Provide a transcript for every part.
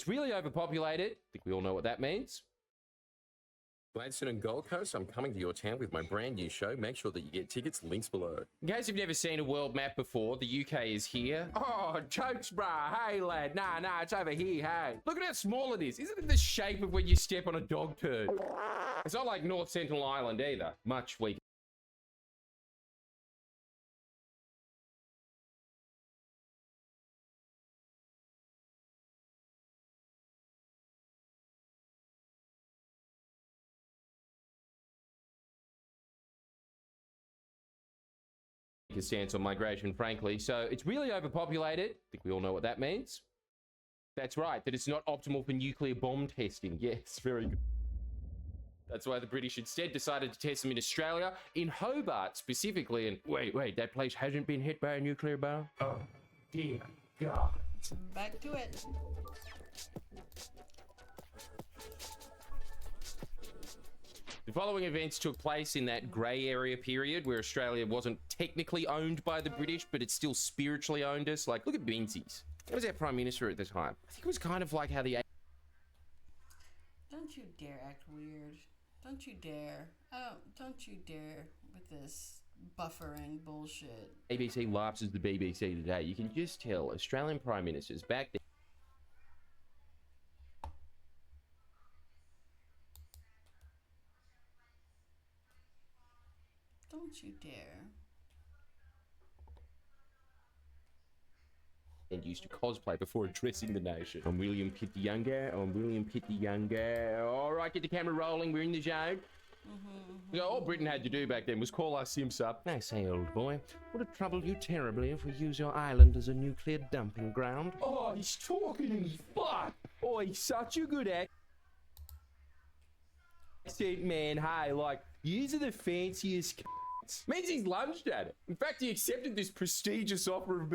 it's really overpopulated. I think we all know what that means. Gladstone and Gold Coast, I'm coming to your town with my brand new show. Make sure that you get tickets, links below. In case you've never seen a world map before, the UK is here. Oh, jokes, brah. Hey, lad. Nah, it's over here, hey. Look at how small it is. Isn't it the shape of when you step on a dog turd? It's not like North Central Island either. Much weaker. Stance on migration, frankly. So it's really overpopulated. I think we all know what that means. That's right, that it's not optimal for nuclear bomb testing. Yes, very good. That's why the British instead decided to test them in Australia, in Hobart specifically. And wait, that place hasn't been hit by a nuclear bomb? Oh, dear God. Back to it. The following events took place in that grey area period where Australia wasn't technically owned by the British, but it still spiritually owned us. Like, look at Menzies. What was our Prime Minister at the time? I think it was kind of like how the... Don't you dare act weird. Don't you dare. Oh, don't you dare with this buffering bullshit. ABC laughs as the BBC today. You can just tell Australian Prime Ministers back then... Don't you dare. And used to cosplay before addressing the nation. I'm William Pitt the Younger. All right, get the camera rolling. We're in the zone. You know, all Britain had to do back then was call our simps up. I say, old boy, would it trouble you terribly if we use your island as a nuclear dumping ground? Oh, he's talking in his butt. Oh, he's such a good act. I said, man, hey, like, yous are the fanciest c***s. Means he's lunged at it. In fact, he accepted this prestigious offer of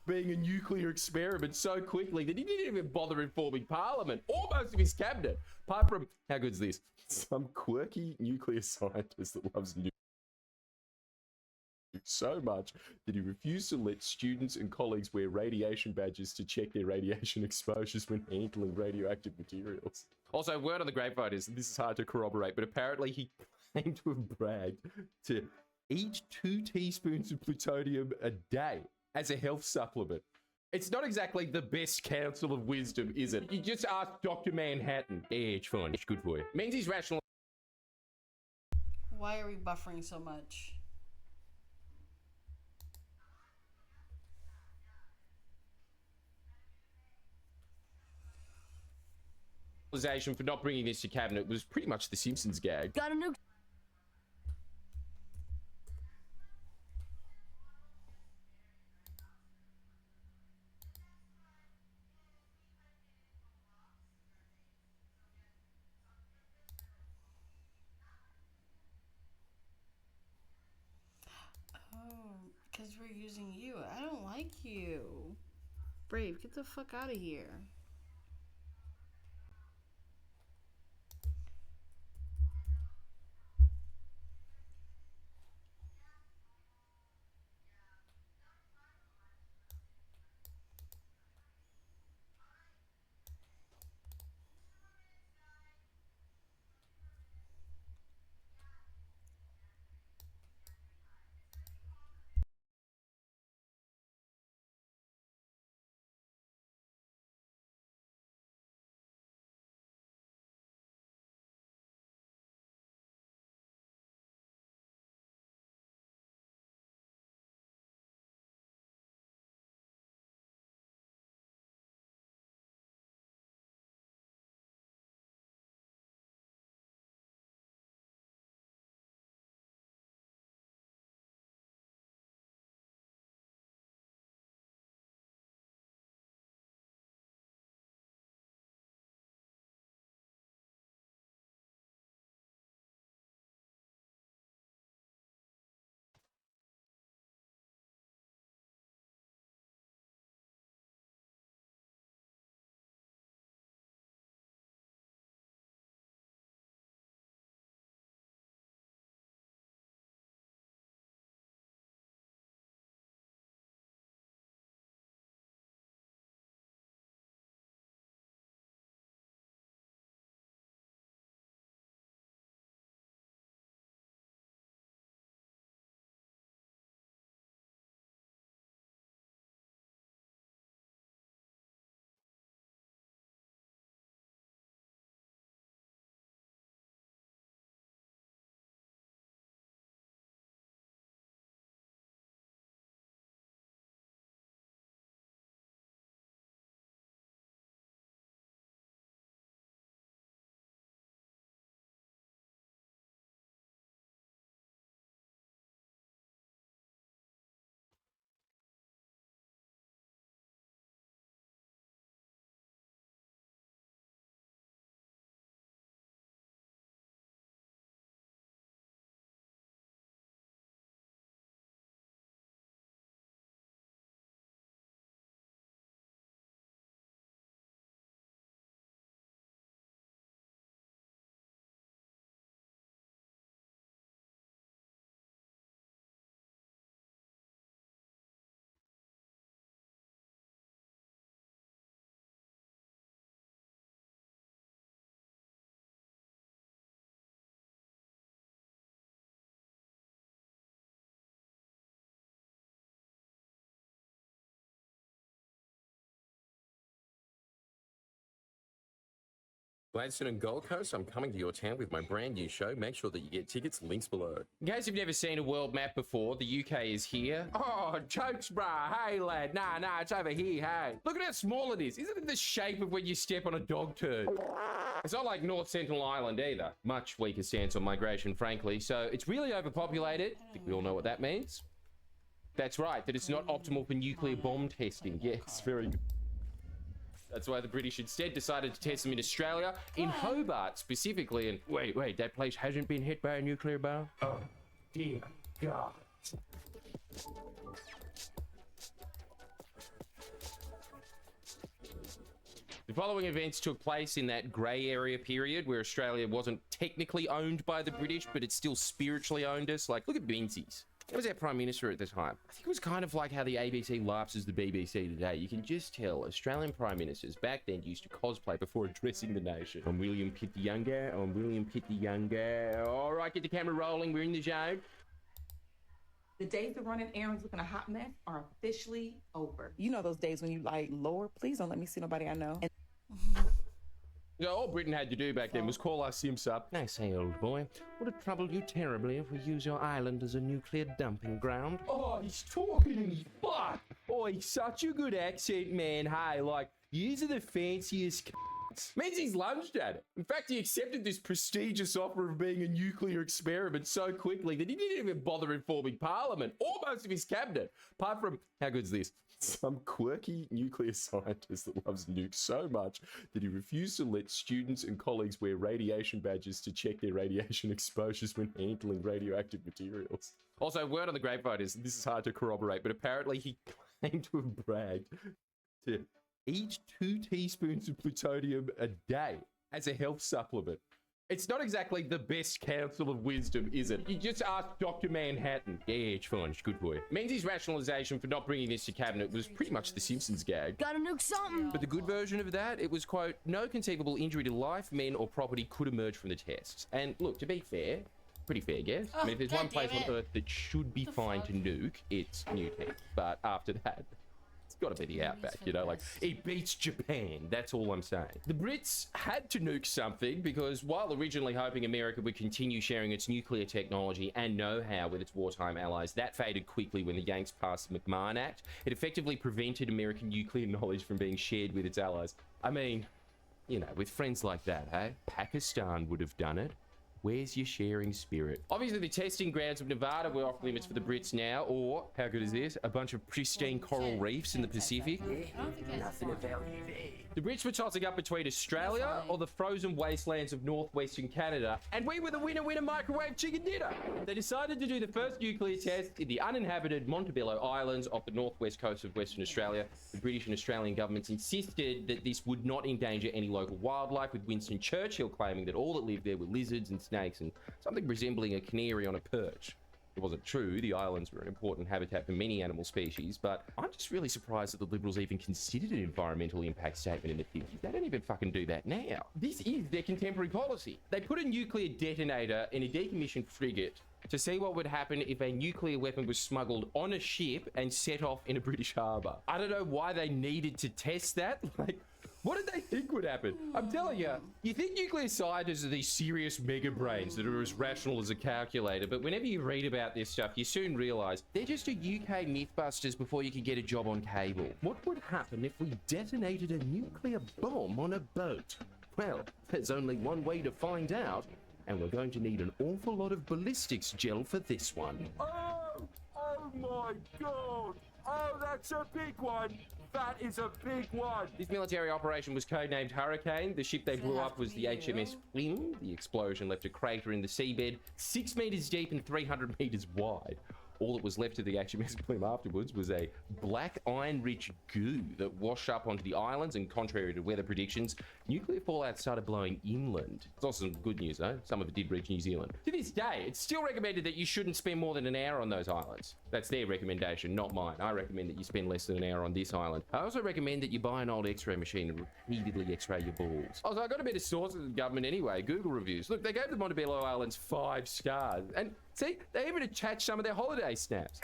being a nuclear experiment so quickly that he didn't even bother informing Parliament or most of his cabinet. Apart from, how good's this? Some quirky nuclear scientist that loves nuclear so much that he refused to let students and colleagues wear radiation badges to check their radiation exposures when handling radioactive materials. Also, word on the grapevine is, this is hard to corroborate, but apparently he claimed to have bragged to eat 2 teaspoons of plutonium a day as a health supplement. It's not exactly the best counsel of wisdom, is it? You just ask Dr. Manhattan. Yeah, it's fine. It's good for you. Means he's rational. Why are we buffering so much? For not bringing this to cabinet was pretty much the Simpsons gag. Got a nuke. Oh, because we're using you. I don't like you. Brave, get the fuck out of here. Gladstone and Gold Coast, I'm coming to your town with my brand new show. Make sure that you get tickets, links below. In case you've never seen a world map before, the UK is here. Oh, jokes, brah. Hey, lad. Nah, it's over here, hey. Look at how small it is. Isn't it the shape of when you step on a dog turd? It's not like North Sentinel Island either. Much weaker stance on migration, frankly. So it's really overpopulated. I think we all know what that means. That's right, that it's not optimal for nuclear bomb testing. Yes, very good. That's why the British instead decided to test them in Australia, in Hobart specifically. And wait, that place hasn't been hit by a nuclear bomb? Oh, dear God. The following events took place in that grey area period where Australia wasn't technically owned by the British, but it still spiritually owned us. Like, look at Menzies. He was our Prime Minister at the time. I think it was kind of like how the ABC lapses the BBC today. You can just tell Australian Prime Ministers back then used to cosplay before addressing the nation. I'm William Pitt the Younger. I'm William Pitt the Younger. All right, get the camera rolling. We're in the zone. The days of running errands looking a hot mess are officially over. You know those days when you like, Lord, please don't let me see nobody I know. And You know, all Britain had to do back then was call our simps up. I say, old boy, would it trouble you terribly if we use your island as a nuclear dumping ground? Oh, he's talking in his butt. Oh, he's such a good accent, man. Hey, like, yous are the fanciest Menzies lunged at it. In fact, he accepted this prestigious offer of being a nuclear experiment so quickly that he didn't even bother informing Parliament or most of his cabinet. Apart from, how good's this? Some quirky nuclear scientist that loves nukes so much that he refused to let students and colleagues wear radiation badges to check their radiation exposures when handling radioactive materials. Also, word on the grapevine is, this is hard to corroborate, but apparently he claimed to have bragged to eat 2 teaspoons of plutonium a day as a health supplement. It's not exactly the best counsel of wisdom, is it? You just ask Dr. Manhattan. Yeah, it's fine. It's good for you. Menzies' rationalization for not bringing this to cabinet was pretty much the Simpsons gag. Gotta nuke something. But the good version of that, it was, quote, no conceivable injury to life, men, or property could emerge from the tests. And look, to be fair, pretty fair guess. I mean, if there's one place on Earth that should be fine to nuke, it's Newtown. But after that, it's got to be the Outback, you know, like, it beats Japan, that's all I'm saying. The Brits had to nuke something because while originally hoping America would continue sharing its nuclear technology and know-how with its wartime allies, that faded quickly when the Yanks passed the McMahon Act. It effectively prevented American nuclear knowledge from being shared with its allies. I mean, you know, with friends like that, hey? Pakistan would have done it. Where's your sharing spirit? Obviously, the testing grounds of Nevada were off limits for the Brits now, or, how good is this? A bunch of pristine coral reefs in the Pacific. Nothing of value there. The Brits were tossing up between Australia or the frozen wastelands of northwestern Canada, and we were the winner microwave chicken dinner. They decided to do the first nuclear test in the uninhabited Montebello Islands off the northwest coast of Western Australia. The British and Australian governments insisted that this would not endanger any local wildlife, with Winston Churchill claiming that all that lived there were lizards and snakes and something resembling a canary on a perch. It wasn't true. The islands were an important habitat for many animal species, but I'm just really surprised that the Liberals even considered an environmental impact statement in the 50s. They don't even fucking do that now. This is their contemporary policy. They put a nuclear detonator in a decommissioned frigate to see what would happen if a nuclear weapon was smuggled on a ship and set off in a British harbour. I don't know why they needed to test that. Like, what did they think would happen? I'm telling you, you think nuclear scientists are these serious mega brains that are as rational as a calculator, but whenever you read about this stuff, you soon realise they're just a UK Mythbusters before you could get a job on cable. What would happen if we detonated a nuclear bomb on a boat? Well, there's only one way to find out, and we're going to need an awful lot of ballistics gel for this one. Oh my God! Oh, that's a big one! That is a big one! This military operation was codenamed Hurricane. The ship they blew up was the HMS Flynn. The explosion left a crater in the seabed 6 meters deep and 300 meters wide. All that was left of the HMS Plym afterwards was a black iron-rich goo that washed up onto the islands, and contrary to weather predictions, nuclear fallout started blowing inland. It's also some good news though, some of it did reach New Zealand. To this day, it's still recommended that you shouldn't spend more than an hour on those islands. That's their recommendation, not mine. I recommend that you spend less than an hour on this island. I also recommend that you buy an old x-ray machine and repeatedly x-ray your balls. Also, I got a bit of sources of the government anyway, Google reviews. Look, they gave the Montebello Islands 5 stars. And see, they even attached some of their holiday snaps.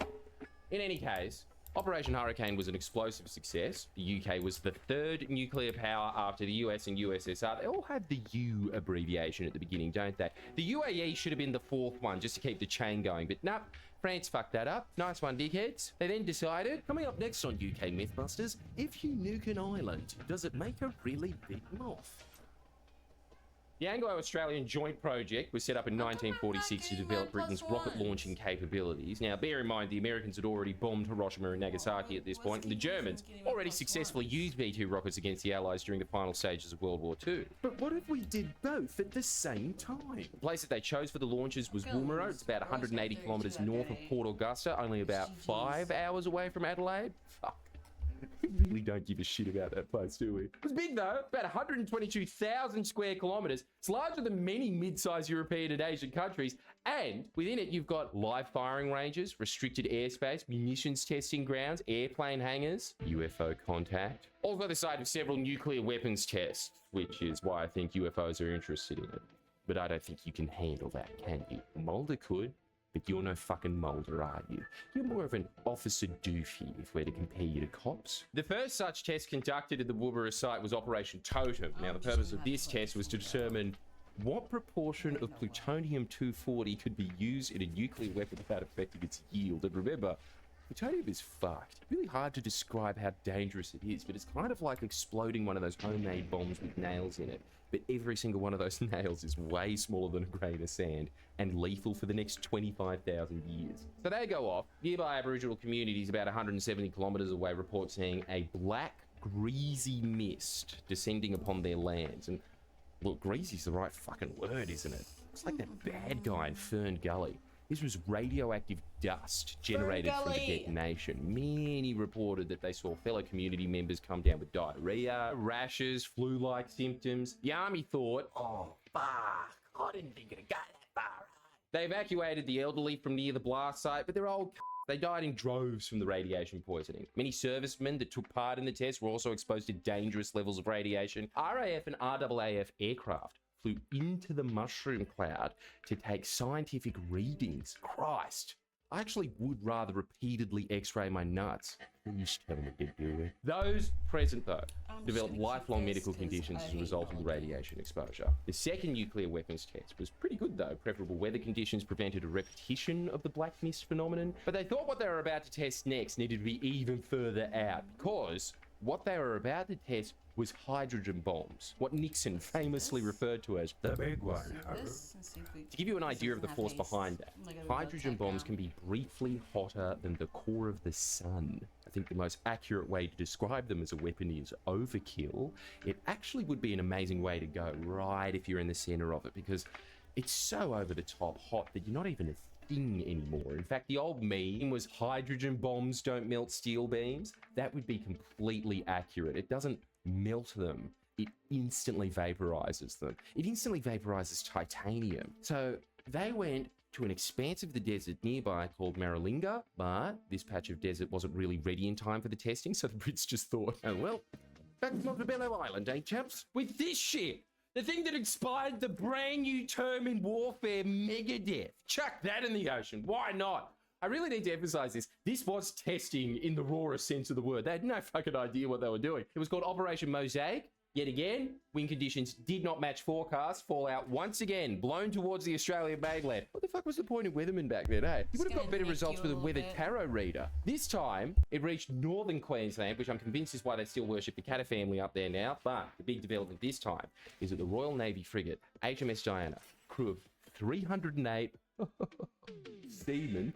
In any case, Operation Hurricane was an explosive success. The UK was the third nuclear power after the US and USSR. They all have the U abbreviation at the beginning, don't they? The UAE should have been the fourth one, just to keep the chain going, but nope. France fucked that up. Nice one, dickheads. They then decided, Coming up next on UK Mythbusters, if you nuke an island, does it make a really big moth? the Anglo-Australian Joint Project was set up in 1946 to develop Britain's rocket launching capabilities. Now, bear in mind, the Americans had already bombed Hiroshima and Nagasaki at this point, and the Germans already successfully used V-2 rockets against the Allies during the final stages of World War II. But what if we did both at the same time? The place that they chose for the launches was Woomera. It's about 180 kilometres north of Port Augusta, only about 5 hours away from Adelaide. Fuck. We really don't give a shit about that place, do we? It was big though, about 122,000 square kilometres. It's larger than many mid-sized European and Asian countries. And within it, you've got live firing ranges, restricted airspace, munitions testing grounds, airplane hangars, UFO contact. Also the site of several nuclear weapons tests, which is why I think UFOs are interested in it. But I don't think you can handle that, can you? Mulder could. But you're no fucking Mulder, are you? You're more of an Officer Doofy, if we're to compare you to cops. The first such test conducted at the Woomera site was Operation Totem. Now, the purpose of this test was to determine what proportion of plutonium-240 could be used in a nuclear weapon without affecting its yield. And remember, plutonium is fucked. Really hard to describe how dangerous it is, but it's kind of like exploding one of those homemade bombs with nails in it. But every single one of those nails is way smaller than a grain of sand and lethal for the next 25,000 years. So they go off. Nearby Aboriginal communities about 170 kilometres away report seeing a black, greasy mist descending upon their lands. And look, greasy's the right fucking word, isn't it? It's like that bad guy in Fern Gully. This was radioactive dust generated from the detonation. Many reported that they saw fellow community members come down with diarrhea, rashes, flu-like symptoms. The army thought, oh, fuck, I didn't think it'd go that far. They evacuated the elderly from near the blast site, but they're old they died in droves from the radiation poisoning. Many servicemen that took part in the test were also exposed to dangerous levels of radiation. RAF and RAAF aircraft flew into the mushroom cloud to take scientific readings. Christ, I actually would rather repeatedly x-ray my nuts. Please tell me to do it. Those present, though, developed lifelong medical conditions as a result of the radiation exposure. The second nuclear weapons test was pretty good, though. Preferable weather conditions prevented a repetition of the black mist phenomenon. But they thought what they were about to test next needed to be even further out, because what they were about to test was hydrogen bombs, what Nixon famously referred to as the big one. To give you an idea of the force behind that, hydrogen bombs can be briefly hotter than the core of the sun. I think the most accurate way to describe them as a weapon is overkill. It actually would be an amazing way to go right if you're in the center of it, because it's so over the top hot that you're not even a thing anymore. In fact, the old meme was hydrogen bombs don't melt steel beams. That would be completely accurate. It doesn't melt them, it instantly vaporizes them. It instantly vaporizes titanium. So they went to an expanse of the desert nearby called Maralinga, but this patch of desert wasn't really ready in time for the testing, so the Brits just thought, oh well, back to Montebello Island, eh chaps? With this shit, the thing that inspired the brand new term in warfare, Megadeth. Chuck that in the ocean, why not? I really need to emphasize this. This was testing in the rawest sense of the word. They had no fucking idea what they were doing. It was called Operation Mosaic. Yet again, wind conditions did not match forecasts. Fallout once again blown towards the Australian mainland. What the fuck was the point of weathermen back then, eh? You would have got better results with a weather tarot reader. This time, it reached northern Queensland, which I'm convinced is why they still worship the Catter family up there now. But the big development this time is that the Royal Navy frigate HMS Diana, crew of 308 seamen.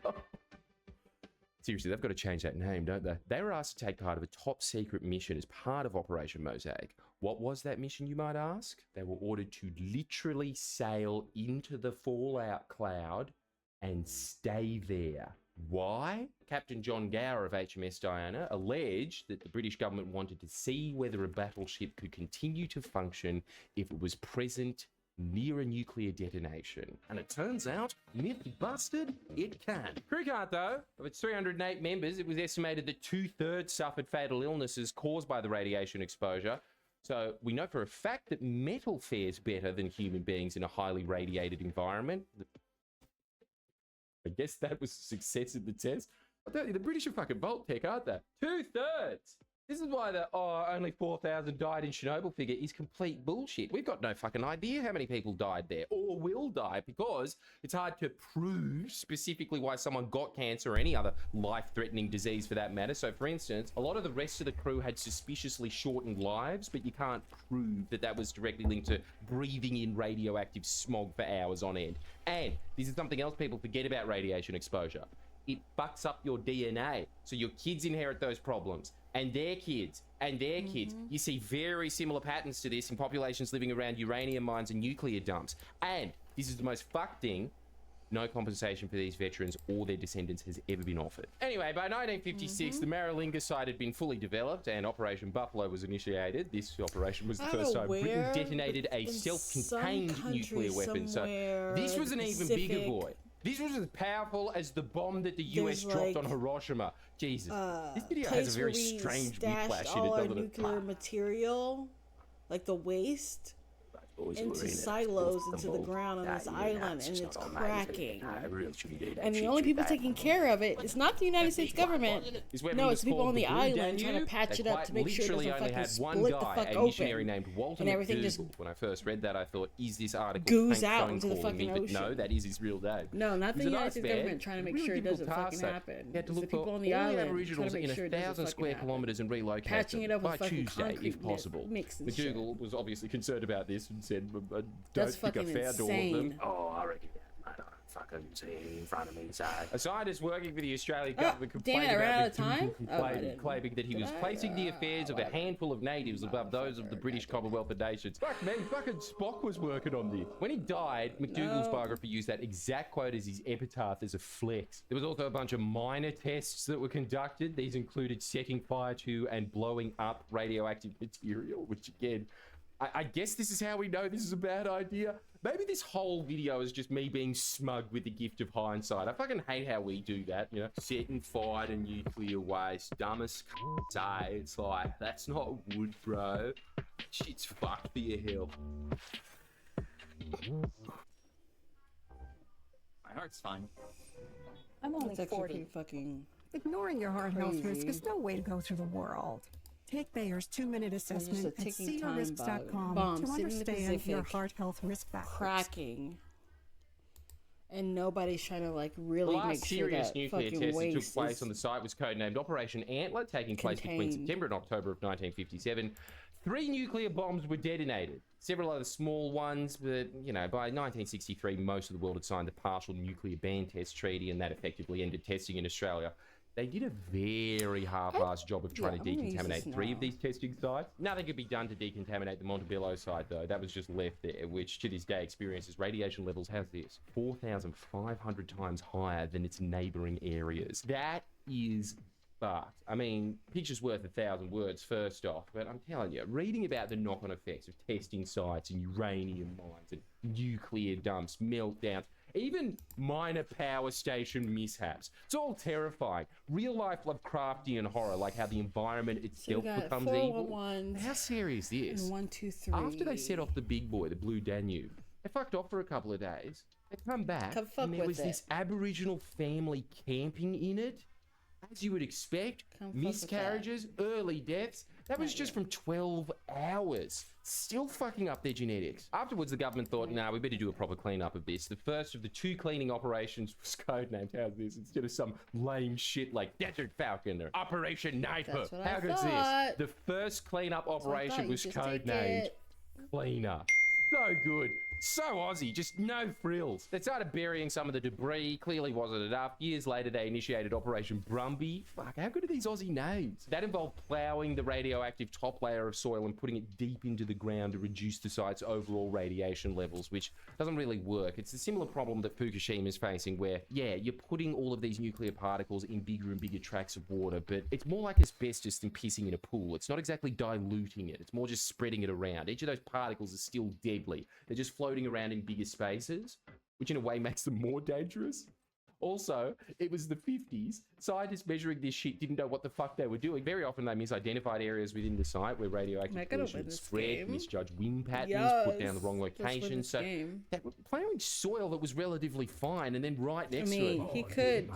Seriously, they've got to change that name, don't they? They were asked to take part of a top secret mission as part of Operation Mosaic. What was that mission, you might ask? They were ordered to literally sail into the fallout cloud and stay there. Why? Captain John Gower of HMS Diana alleged that the British government wanted to see whether a battleship could continue to function if it was present near a nuclear detonation. And it turns out, myth busted, it can. Crew can't though. Of its 308 members, it was estimated that 2/3 suffered fatal illnesses caused by the radiation exposure. So we know for a fact that metal fares better than human beings in a highly radiated environment. I guess that was a success in the test. I tell you, the British are fucking Vault-Tec, aren't they? 2/3. This is why the only 4,000 died in Chernobyl figure is complete bullshit. We've got no fucking idea how many people died there or will die because it's hard to prove specifically why someone got cancer or any other life-threatening disease for that matter. So, for instance, a lot of the rest of the crew had suspiciously shortened lives, but you can't prove that that was directly linked to breathing in radioactive smog for hours on end. And this is something else people forget about radiation exposure. It fucks up your DNA. So your kids inherit those problems, and their kids, and their kids. You see very similar patterns to this in populations living around uranium mines and nuclear dumps. And this is the most fucked thing. No compensation for these veterans or their descendants has ever been offered. Anyway, by 1956, the Maralinga site had been fully developed and Operation Buffalo was initiated. This operation was the first time Britain detonated a self-contained nuclear weapon. So this was an even bigger boy. This was as powerful as the bomb that the US dropped on Hiroshima. Jesus. This video has a very strange whiplash in it, doesn't it? Nuclear material, like the waste, into silos into the ground on this island, and it's cracking. And the only people taking care of it is not the United States government. No, it's the people on the island trying to patch it up to make sure it doesn't fucking split the fuck a missionary open. named Walter And everything McDougall. just When I first read that, I thought, is this article goes prank out phone into the calling me? fucking But no, ocean. that is his real name. No, not the It was a United nice States bed. government trying to make Really sure it difficult doesn't task, fucking though. happen. You had to It's the look for people on the all island trying Aboriginals to make in sure it 1,000 doesn't square fucking kilometres and relocate Patching them it up with by fucking Tuesday, concrete if possible. mix and shit. McDougall was obviously concerned about this and said, I don't That's think I fucking found all of them. insane. Oh, I reckon I don't fucking see it in front of me, so. A scientist working for the Australian government damn complained it, I ran about out of time? McDougall Oh, I didn't. claiming that he was placing the affairs of a handful of natives above those of the British Commonwealth of Nations. Fuck me, fucking Spock was working on this. When he died, McDougall's biographer used that exact quote as his epitaph as a flex. There was also a bunch of minor tests that were conducted. These included setting fire to and blowing up radioactive material, which again, I guess this is how we know this is a bad idea. Maybe this whole video is just me being smug with the gift of hindsight. I fucking hate how we do that, you know? Setting fire to nuclear waste. Dumbest say. It's like, that's not wood, bro. Shit's fucked for your health. My heart's fine. I'm only That's actually 40. pretty fucking... Ignoring your heart health risk Crazy. is no way to go through the world. Take Bayer's 2-minute assessment at ticking time seeyourrisks.com bomb to sitting in the understand your Pacific, heart health risk factors. cracking. And nobody's trying to, like, The really last make sure serious that nuclear fucking test that took waste place is... on the site was codenamed Operation Antler, taking place between contained. September and October of 1957. 3 nuclear bombs were detonated. Several other small ones, but, you know, by 1963, most of the world had signed the Partial Nuclear Ban Test Treaty, and that effectively ended testing in Australia. They did a very half-assed job of trying I'm to gonna use decontaminate this 3 of now. these testing sites. Nothing could be done to decontaminate the Montebello site, though. That was just left there, which to this day experiences radiation levels, how's this? 4,500 times higher than its neighbouring areas. That is fucked. I mean, picture's worth 1,000 words, first off, but I'm telling you, reading about the knock-on effects of testing sites and uranium mines and nuclear dumps, meltdowns, even minor power station mishaps. It's all terrifying. Real life Lovecraftian horror, like how the environment So itself we got becomes 4 evil. 1 How serious is this? and 1, 2, 3. After they set off the big boy, the Blue Danube, they fucked off for a couple of days. They come back, Come fuck and there with was it. this Aboriginal family camping in it. As you would expect, Come fuck with that. miscarriages, early deaths. That was Not just yet. from 12 hours. Still fucking up their genetics. Afterwards, the government thought, nah, we better do a proper cleanup of this. The first of the 2 cleaning operations was codenamed, how's this? Instead of some lame shit like Desert Falcon or Operation Nighthook. That's what I How good's thought. this? The first cleanup That's what I operation thought, you was just take codenamed it. Cleanup. So good. So Aussie, just no frills. They started burying some of the debris, clearly wasn't enough. Years later, they initiated Operation Brumby. Fuck, how good are these Aussie names? That involved ploughing the radioactive top layer of soil and putting it deep into the ground to reduce the site's overall radiation levels, which doesn't really work. It's a similar problem that Fukushima is facing where, yeah, you're putting all of these nuclear particles in bigger and bigger tracts of water, but it's more like asbestos than pissing in a pool. It's not exactly diluting it. It's more just spreading it around. Each of those particles is still deadly. They're just floating around in bigger spaces, which in a way makes them more dangerous. Also, it was the 50s. Scientists measuring this shit didn't know what the fuck they were doing. Very often they misidentified areas within the site where Am I radioactive gonna pollution win had this spread, game? misjudged wind patterns, put down the wrong Yes, let's win location. this So game. they were plowing soil that was relatively fine and then right I next mean, to it. he could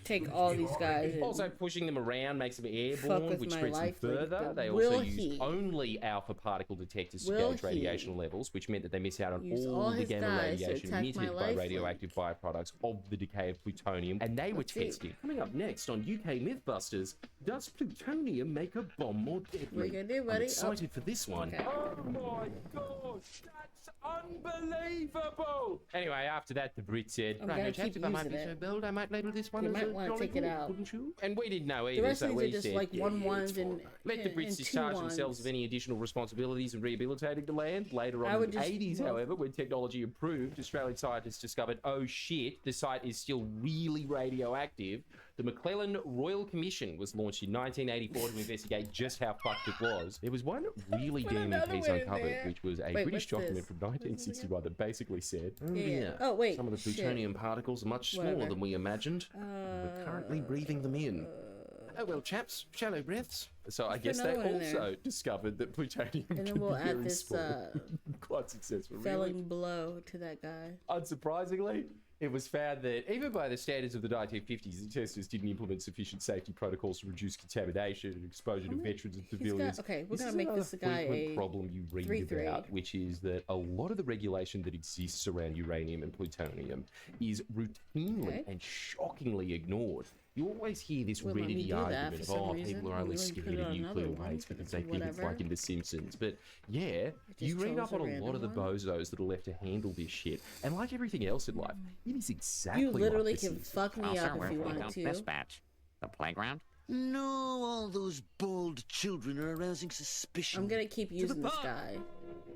take all these guys and Also, pushing them around makes them fuck airborne, with which my spreads them life, like, further. but They will also use he? only alpha particle detectors to Will gauge he radiation levels, which meant that they miss out on use all all the his gamma guys to radiation attack my emitted by life radioactive byproducts of the decay of plutonium. And they were Let's see. tested. Coming up next on UK Mythbusters, does plutonium make a bomb more deadly? What you gonna do, I'm buddy? excited for this one. Okay. Oh my gosh, that's unbelievable! Anyway, after that, the Brit said, I'm "Right, gonna no, chaps, keep if I might be using so it. bold, I might label this one You as might a wanna jolly take it good, out. wouldn't you?" And we didn't know The either, rest so of we these are just said, like "Yeah, one yeah, ones it's and fine." Let the and Brits two discharge themselves ones. of any additional responsibilities in rehabilitating the land. Later I on would in the just- 80s, however, when technology improved, Australian scientists discovered, oh shit, the site is still really radioactive. The McClellan Royal Commission was launched in 1984 to investigate just how fucked it was. There was one really Put damning another piece one in uncovered, there. which was a Wait, British what's document this? from What is this 1961 that basically said, oh Yeah. dear, Oh, wait, some of the shit. plutonium particles are much smaller Whatever. than we imagined. We're currently breathing them in. Oh well, chaps, shallow breaths. So I Let's put guess they another one in there. also discovered that plutonium And then can we'll be add very this small. Quite successful, really. felling blow to that guy. Unsurprisingly, it was found that even by the standards of the 1950s, the testers didn't implement sufficient safety protocols to reduce contamination and exposure to veterans and He's got- civilians. okay, we're This gonna is make another this guy frequent a problem you read 3-3. about, which is that a lot of the regulation that exists around uranium and plutonium is routinely Okay. and shockingly ignored. You always hear this Wouldn't let me ready do that argument for of, some oh, reason. people are only Wouldn't let me scared put it of on nuclear another one waste because because they think it's whatever. like in The Simpsons. But yeah, just you read chose up on a a lot of the random one. bozos that are left to handle this shit. And like everything else in life, it is exactly You literally like The can Simpsons. fuck me Well, up sir, where if you can we wanted dump to. this batch? The playground? No, all those bald children are arousing suspicion. I'm gonna keep using this guy.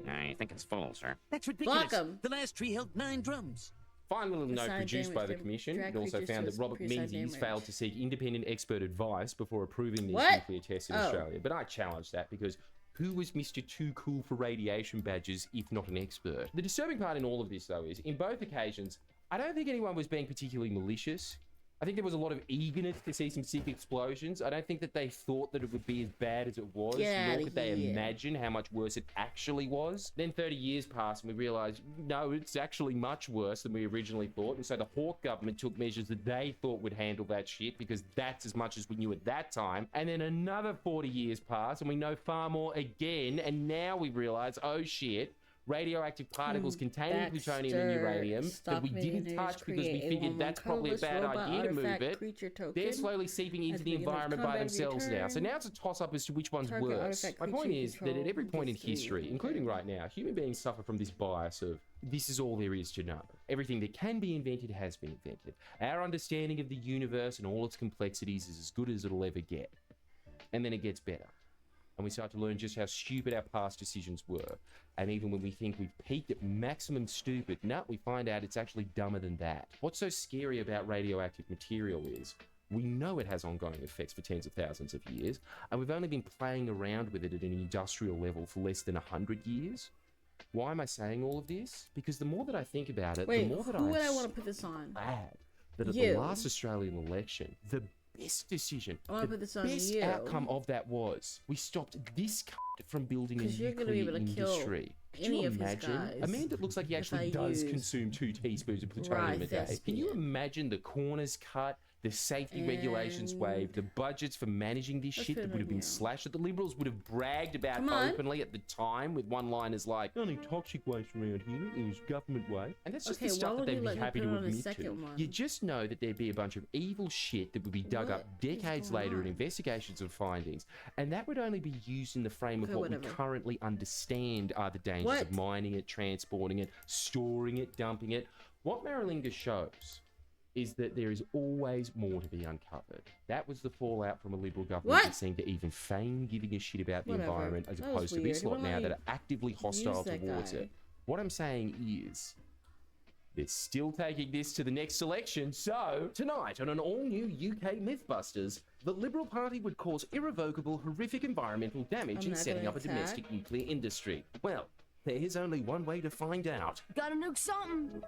I think it's full, sir. That's ridiculous. Block 'em. The last tree held 9 drums. Final little note Assign produced by damage the to Commission. drag It also creatures found to that Robert pre-assigned Menzies damage. failed to seek independent expert advice before approving these What? nuclear tests in Oh. Australia. But I challenge that because who was Mr. Too Cool for radiation badges if not an expert? The disturbing part in all of this, though, is in both occasions, I don't think anyone was being particularly malicious. I think there was a lot of eagerness to see some sick explosions. I don't think that they thought that it would be as bad as it was, Get nor outta could they here. imagine how much worse it actually was. Then 30 years passed and we realised, no, it's actually much worse than we originally thought. And so the Hawke government took measures that they thought would handle that shit because that's as much as we knew at that time. And then another 40 years passed and we know far more again. And now we realise, oh shit, radioactive particles containing plutonium and Baxter, uranium that stop we didn't making touch niggas because we create a figured one-one that's probably a colorless bad robot idea to move artifact it. creature token. They're slowly seeping into At the the beginning of environment by combat themselves now. So return, now it's a toss-up as to which one's target worse. artifact My point creature is that at every control point in history. history, including right now, human beings suffer from this bias of this is all there is to know. Everything that can be invented has been invented. Our understanding of the universe and all its complexities is as good as it'll ever get. And then it gets better. And we start to learn just how stupid our past decisions were. And even when we think we've peaked at maximum stupid, we find out it's actually dumber than that. What's so scary about radioactive material is we know it has ongoing effects for tens of thousands of years, and we've only been playing around with it at an industrial level for less than 100 years. Why am I saying all of this? Because the more that I think about it, Wait, the more that who would I I'm want to put this on? glad that at You. the last Australian election, the best decision, I wanna the put this on best you. outcome of that was we stopped this cunt from building a 'Cause you're gonna be nuclear able to kill industry. Could any you of his imagine? A guys man that looks like he if actually I does use consume 2 teaspoons of plutonium a day. Can you Thespian. imagine the corners cut, the safety regulations waived, the budgets for managing this Let's shit put that it would have on been you. slashed, that the Liberals would have bragged about Come on. openly at the time with one-liners like, the only toxic waste around here is government waste. And that's just Okay, the why stuff that would they'd you be let me happy put to it on a admit to. second one? You just know that there'd be a bunch of evil shit that would be dug What up is decades going later in on? investigations and findings, and that would only be used in the frame of Okay, what we whatever. currently understand are the dangers What? of mining it, transporting it, storing it, dumping it. What Maralinga shows is that there is always more to be uncovered. That was the fallout from a Liberal government What? that seemed to even feign giving a shit about the Whatever. environment as That was opposed to this weird. lot Why now don't that you are actively hostile use that towards guy? it. What I'm saying is, they're still taking this to the next election. So, tonight on an all-new UK Mythbusters, the Liberal Party would cause irrevocable, horrific environmental damage I'm in not setting gonna up a domestic nuclear industry. Well, there's only one way to find out. Gotta nuke something.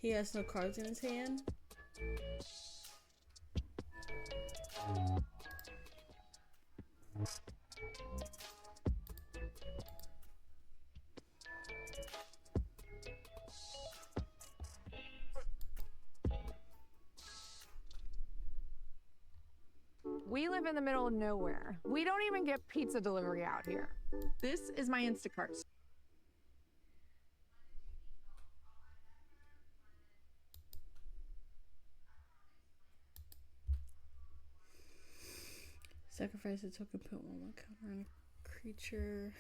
He has no cards in his hand. We live in the middle of nowhere. We don't even get pizza delivery out here. This is my Instacart. Sacrifice a token, put one more counter on a creature.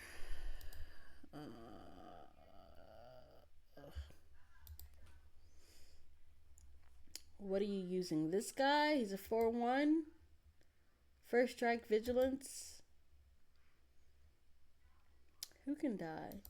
What are you using? This guy? He's a 4/1. First strike, vigilance. Who can die?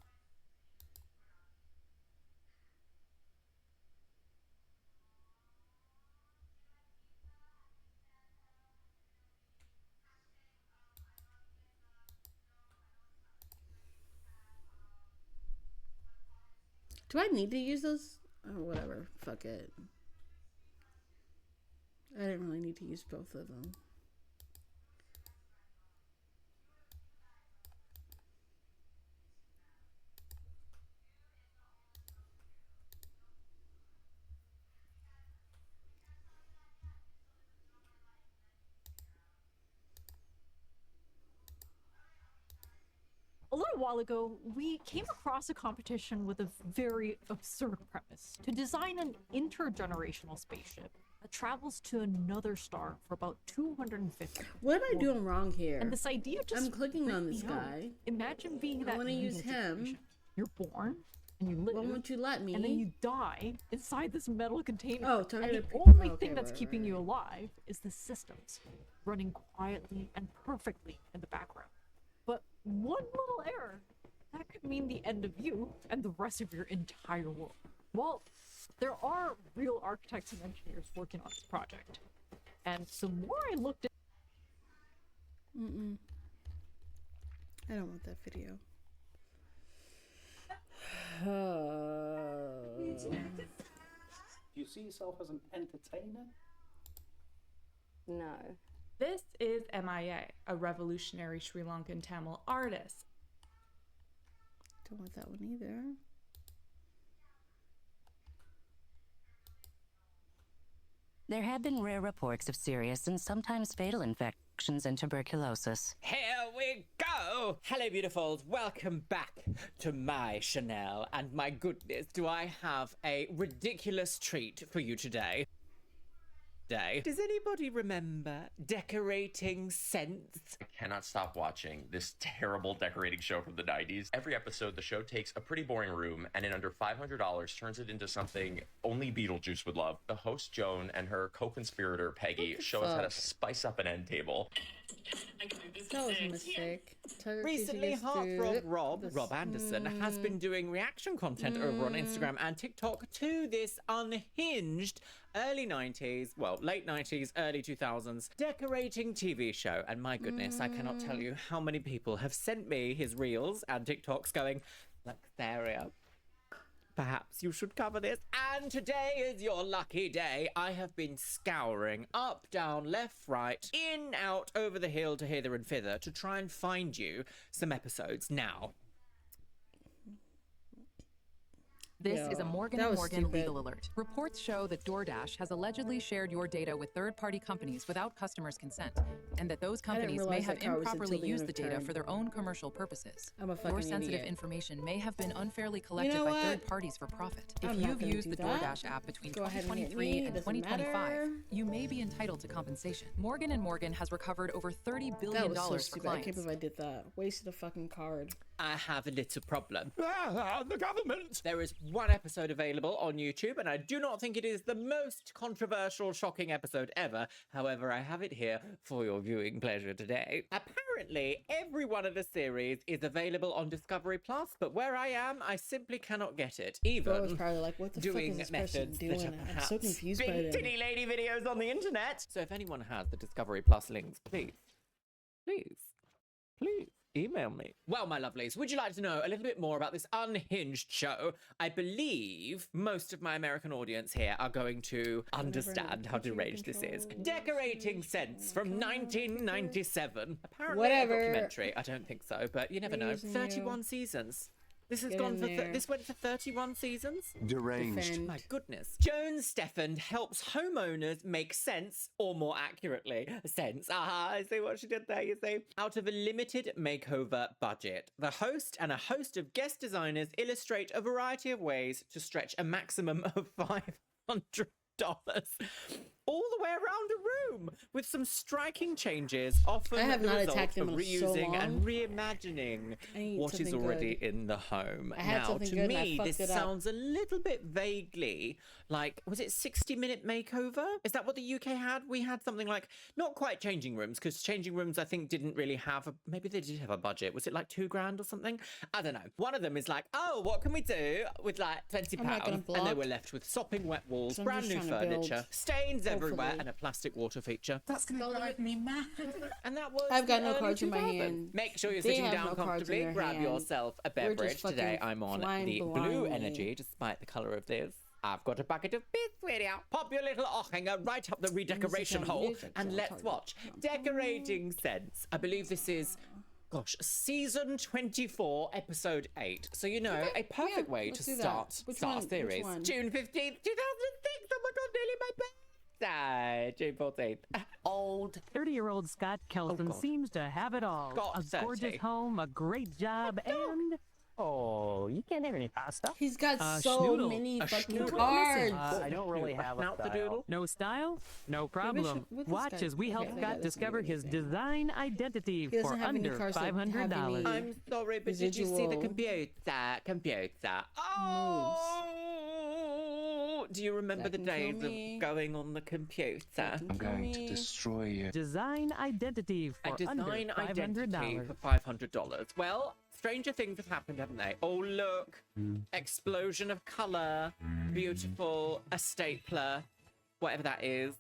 Do I need to use those? Oh, whatever. Fuck it. I didn't really need to use both of them. A little while ago, we came across a competition with a very absurd premise to design an intergenerational spaceship that travels to another star for about 250. What am I doing wrong here? And this idea just I'm clicking on this freaked me out. guy. Imagine being I that. want to use evil him. generation. You're born and you live. Why won't you let me? And then you die inside this metal container. Oh, and target the a- only okay, thing that's right, keeping right. you alive is the systems running quietly and perfectly in the background. But one little error, that could mean the end of you and the rest of your entire world. Well, there are real architects and engineers working on this project. And the more I looked at I don't want that video. Do you see yourself as an entertainer? No. This is MIA, a revolutionary Sri Lankan Tamil artist. Don't want that one either. There have been rare reports of serious and sometimes fatal infections and tuberculosis. Here we go! Hello, beautifuls. Welcome back to my Chanel. And my goodness, do I have a ridiculous treat for you today. Does anybody remember decorating scents? I cannot stop watching this terrible decorating show from the 90s. Every episode, the show takes a pretty boring room and in under $500 turns it into something only Beetlejuice would love. The host, Joan, and her co-conspirator, Peggy, show us how to spice up an end table. That was a mistake. Recently, heartthrob Rob Anderson, has been doing reaction content over on Instagram and TikTok to this unhinged early 90s, well, late 90s, early 2000s decorating TV show. And my goodness, I cannot tell you how many people have sent me his reels and TikToks going, Luxaria, perhaps you should cover this. And today is your lucky day. I have been scouring up, down, left, right, in, out, over the hill to hither and thither to try and find you some episodes. Now, This is a Morgan & Morgan legal alert. Reports show that DoorDash has allegedly shared your data with third-party companies without customers' consent, and that those companies may have improperly used the data for their own commercial purposes. Your sensitive information may have been unfairly collected by third parties for profit. If you've used the DoorDash app between 2023 and 2025, you may be entitled to compensation. Morgan & Morgan has recovered over $30 billion That was so for stupid. I can't clients. believe I did that. Wasted a fucking card. I have a little problem. The government! There is one episode available on YouTube, and I do not think it is the most controversial, shocking episode ever. However, I have it here for your viewing pleasure today. Apparently, every one of the series is available on Discovery Plus, but where I am, I simply cannot get it. Even I was probably like, what the fuck doing is this person methods doing? that are I'm perhaps so confused by big them. titty lady videos on the internet. So if anyone has the Discovery Plus links, please, email me. Well, my lovelies, would you like to know a little bit more about this unhinged show? I believe most of my American audience here are going to understand how deranged this is. Decorating Sense from 1997. Apparently Whatever. a documentary. I don't think so, but you never know. 31 seasons. This has gone for this went for 31 seasons. Deranged. My goodness. Joan Stephan helps homeowners make sense, or more accurately, sense. Aha, I see what she did there, you see. Out of a limited makeover budget. The host and a host of guest designers illustrate a variety of ways to stretch a maximum of $500. All the way around a room with some striking changes, often I have the not result attacked of them in so reusing and long. reimagining I need what is something already good. in the home. I had Now, something to good and I me, fucked this it up. sounds a little bit vaguely like, was it 60-minute makeover? Is that what the UK had? We had something like, not quite changing rooms, because changing rooms, I think, didn't really have a, maybe they did have a budget. Was it like $2,000 or something? I don't know. One of them is like, oh, what can we do with like £20? I'm not gonna And they block. were left with sopping wet walls, So I'm brand just new trying to build, furniture, stains everywhere, hopefully. and a plastic water feature. That's gonna drive me mad. And that was I've got the no early cards in my 2000s. hand. Make sure you're They sitting have down no cards in comfortably. their Grab hand. yourself a We're beverage. just Today fucking I'm on flying the blue blindly. energy, despite the colour of this. I've got a bucket of beer, sweetie. Pop your little hanger right up the redecoration Music, hole music, and so let's hard. watch Decorating Sense. I believe this is, gosh, season 24, episode 8. So, you know, a perfect way let's to do that. start Which a one? series. Which one? June 15th, 2006. Oh my God, nearly my birthday. June 14th. Old. 30-year-old Scott Kelson God. seems to have it all. Got a 30. gorgeous home, a great job, and... Oh, you can't have any pasta? He's got so schnoodle. many A fucking schnoodle. cards. I don't really have a Snout the style. doodle. No style? No problem. what this Watch guy- as we help okay, Scott that doesn't discover mean his anything. design identity He doesn't for have any under cards that have $500. any- I'm sorry, but did you see the Residual computer? Oh! Do you remember the That can days kill me. of going on the computer? That can kill me. destroy you. Design identity A for under design identity $500. for $500. Well, stranger things have happened, haven't they? Oh, look. Explosion of colour. Beautiful. A stapler. Whatever that is.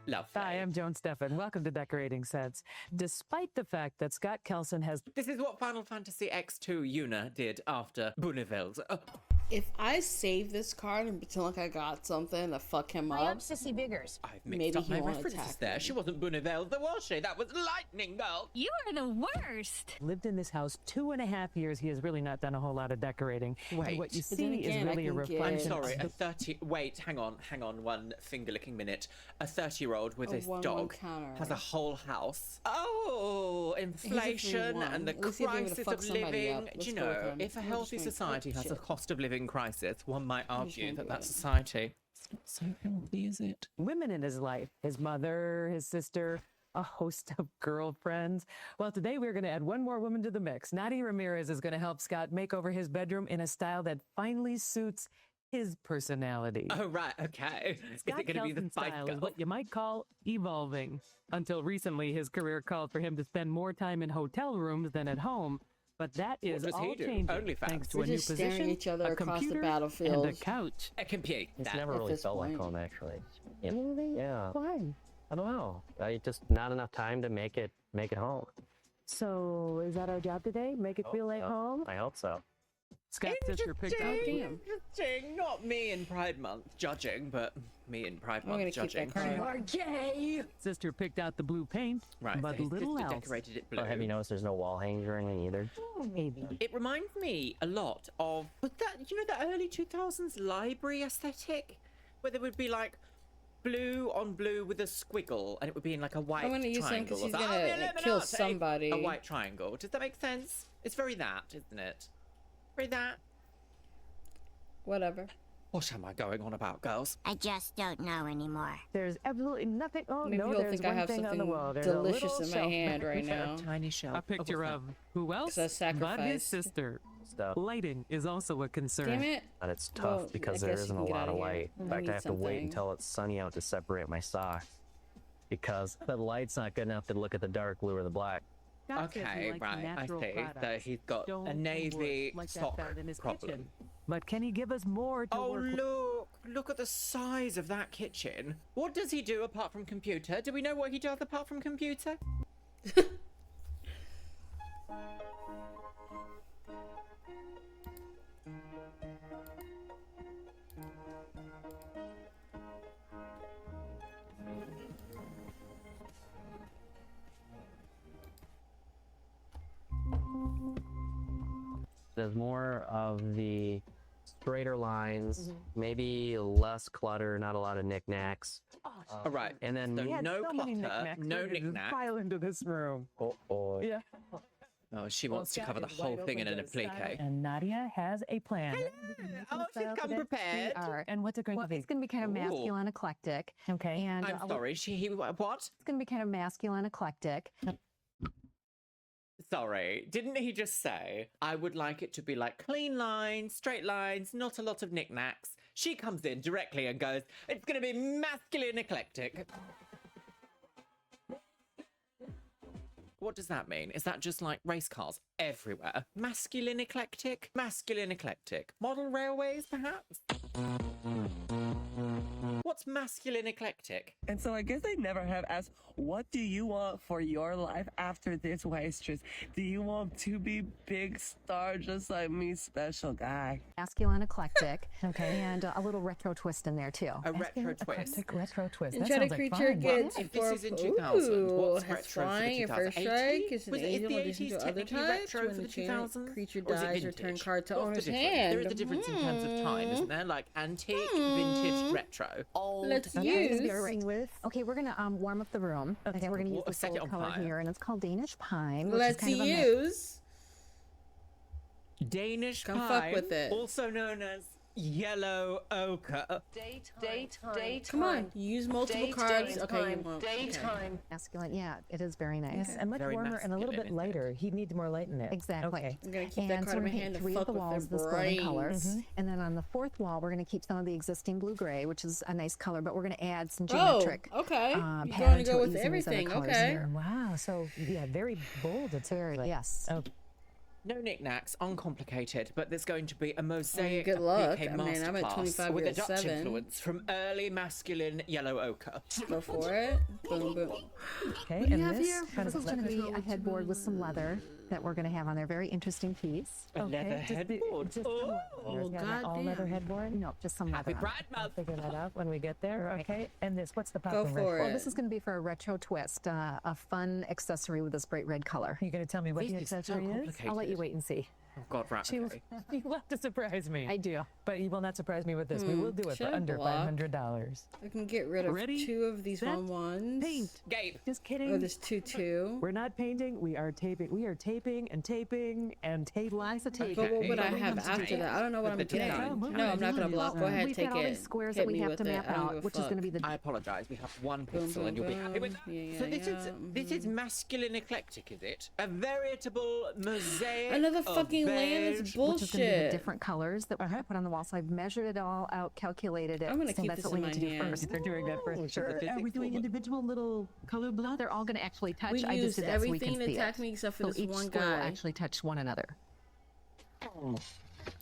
Lovely. Hi, I'm Joan Stephan. Welcome to Decorating Sets. Despite the fact that Scott Kelson has This is what Final Fantasy X2 Yuna did after Buneveld. If I save this card and pretend like I got something to fuck him I am up, Sissy Biggers. I've mixed maybe up he my won't references attack there. me. She wasn't Buneveld, was she? That was Lightning Girl. You are the worst. lived in this house 2.5 years, he has really not done a whole lot of decorating. And Wait. what you But then see is again, I really a can get- I'm reflection. sorry, of a 30... Wait, hang on one finger-licking minute. A 30-year-old with A this 1-1 dog counter. has a whole house. Oh, a inflation 3-1. and the At least he'll be able to crisis fuck of somebody living. up. Do Let's you go with know, him. if a I'm healthy just gonna- society has a shit. cost of living crisis, one might argue gonna that do that it. society is not so healthy, is it? women in his life, his mother, his sister, a host of girlfriends. Well, today we're going to add one more woman to the mix. Nadia Ramirez is going to help Scott make over his bedroom in a style that finally suits his personality. Oh, right, okay. Is Scott it going to be the Kelson's fight style girl? is what you might call evolving. Until recently, his career called for him to spend more time in hotel rooms than at home. But that is does he all do? changing OnlyFans? thanks to We're a new just staring position, at each other a across the computer, battlefield. and a couch. A computer. It's never At really this felt like point. home, actually. Really? Yeah. Why? I don't know. Just not enough time to make it home. So, is that our job today? Make it feel like home? I hope so. Scott's sister picked out Damn. Interesting. Not me in Pride Month judging, but me in Pride I'm Month gonna keep judging. that card. Are gay. Sister picked out the blue paint, Right, but so his little sister else. decorated it blue. Oh, have you noticed there's no wall hangings or anything either? Maybe. It reminds me a lot of that early 2000s library aesthetic, where there would be like blue on blue with a squiggle, and it would be in like a white I'm gonna use him triangle. 'cause he's or something. gonna Oh, yeah, kill Illuminati! somebody. A white triangle. Does that make sense? It's very that, isn't it? Very that. Whatever. What am I going on about, girls? I just don't know anymore. There's absolutely nothing. Oh, Maybe no, he'll there's think I one have thing on the something wall. There's delicious a little in my shelf hand back right there. now. Tiny shelf. A picture of who else? 'Cause I But his sacrificed. sister. Stuff. Lighting is also a concern. Damn it. But it's tough Well, because I there guess isn't you a can get lot out of of here. light. I In fact, need I have to wait something. until it's sunny out to separate my socks. Because the light's not good enough to look at the dark blue or the black. Scott says he Okay, likes right, I natural see. So products, he's got stone a and navy wood, like that sock found in his problem. kitchen. But can he give us more to Oh, work with? look at the size of that kitchen. What does he do apart from computer? Do we know what he does apart from computer? There's more of the straighter lines, maybe less clutter, not a lot of knickknacks. All right. And then So He had no so many clutter, knickknacks. no Look at this knickknacks. File into this room. Oh, Yeah. Oh, she wants to cover the whole thing in an applique. And Nadia has a plan. Oh, she's come prepared. And what's it going to be? It's going to be kind of masculine eclectic. Okay. And I'm sorry, what? It's going to be kind of masculine eclectic. Sorry, didn't he just say, I would like it to be like clean lines, straight lines, not a lot of knickknacks? She comes in directly and goes, it's going to be masculine eclectic. What does that mean? Is that just like race cars everywhere? Masculine eclectic? Masculine eclectic. Model railways, perhaps? What's masculine eclectic? And so I guess I never have asked, what do you want for your life after this waitress? Do you want to be big star just like me, special guy? Masculine eclectic. Okay. And a little retro twist in there too. A retro twist. Retro twist. That Enchanted sounds like creature fun. gets If this four. is in 2000, Ooh, what's has retro for the flying a first 2080? strike. Is an Was it in angel the in addition 80s to other technically types. retro When for the the 2000s? creature Or is it dies, return vintage? card to What's the owner's difference? hand. There is a difference in terms of time, isn't there? Like antique, vintage, retro. Old. Let's Okay, use. Okay, we're gonna warm up the room. Okay, we're gonna use this set it little on color fire. here, and it's called Danish pine. Which Let's is kind of a mix. use. Danish Come pine, fuck with it. also known as yellow ochre. Daytime. Come on, use multiple cards. Okay, you won't. Daytime. Masculine, yeah, it is very nice. Yes, and much Very warmer and a little bit masculine, isn't it? lighter. He needs more light in it. Exactly. Okay. I'm gonna keep that And card so in we're my gonna hand paint to 3 of fuck the with walls their this golden color. brains. And then on the 4th wall, we're gonna keep some of the existing blue-gray, which is a nice color, but we're gonna add some Oh, geometric okay. You're pattern going to to go it with using these other everything. colors Okay. here. Wow. So yeah, very bold. It's Very, yes. Oh, No knickknacks, uncomplicated, but there's going to be a mosaic good luck. applique I mean, I'm at masterclass 25, with you're a at Dutch 7. influence from early masculine yellow ochre. Go for it. Boom, boom. okay. What do And you have this here? kind This of is going to be a headboard with some leather that we're going to have on there. Very interesting piece. A leather headboard. Oh, all leather goddamn. headboard. No, just some Happy leather on it. Pride I'll Month. figure that out when we get there. Okay. And this, what's the Go popcorn for Well, it. this is going to be for a retro twist, a fun accessory with this bright red color. You're going to tell me what the This is so accessory is? complicated. I'll let you wait and see. Oh God, right. She will, Okay. you will have to surprise me. I do. But you will not surprise me with this. We will do it Should for I under block? $500. I can get rid of Ready, 2 of these set, ones. Paint. Gabe. Just kidding. Oh, this 2-2. We're not painting. We are taping. We are taping and taping and taping. Lots of tape. But what would I Okay. have But after that? I don't know what the I'm getting. design. No, I'm not going to block. Go ahead, We've take got all it. these squares Hit that we me have with to it. map I don't out, give a which is going to be fuck. the I apologise. We have one Boom, pixel, and you'll be boom, happy with boom. that. Yeah, So yeah, this is masculine eclectic, is it? A veritable mosaic. Another of fucking land is beige. which is going to be the bullshit. different colors that we're going to put on the wall. So I've measured it all out, calculated it. I'm gonna so keep that's this what we in need to my do hand. first. They're doing that first. Sure. Are we doing individual little color blocks? They're all going to actually touch. We I just used did that so we can everything to see attack it. me except for So this each one square will guy. actually touch one another.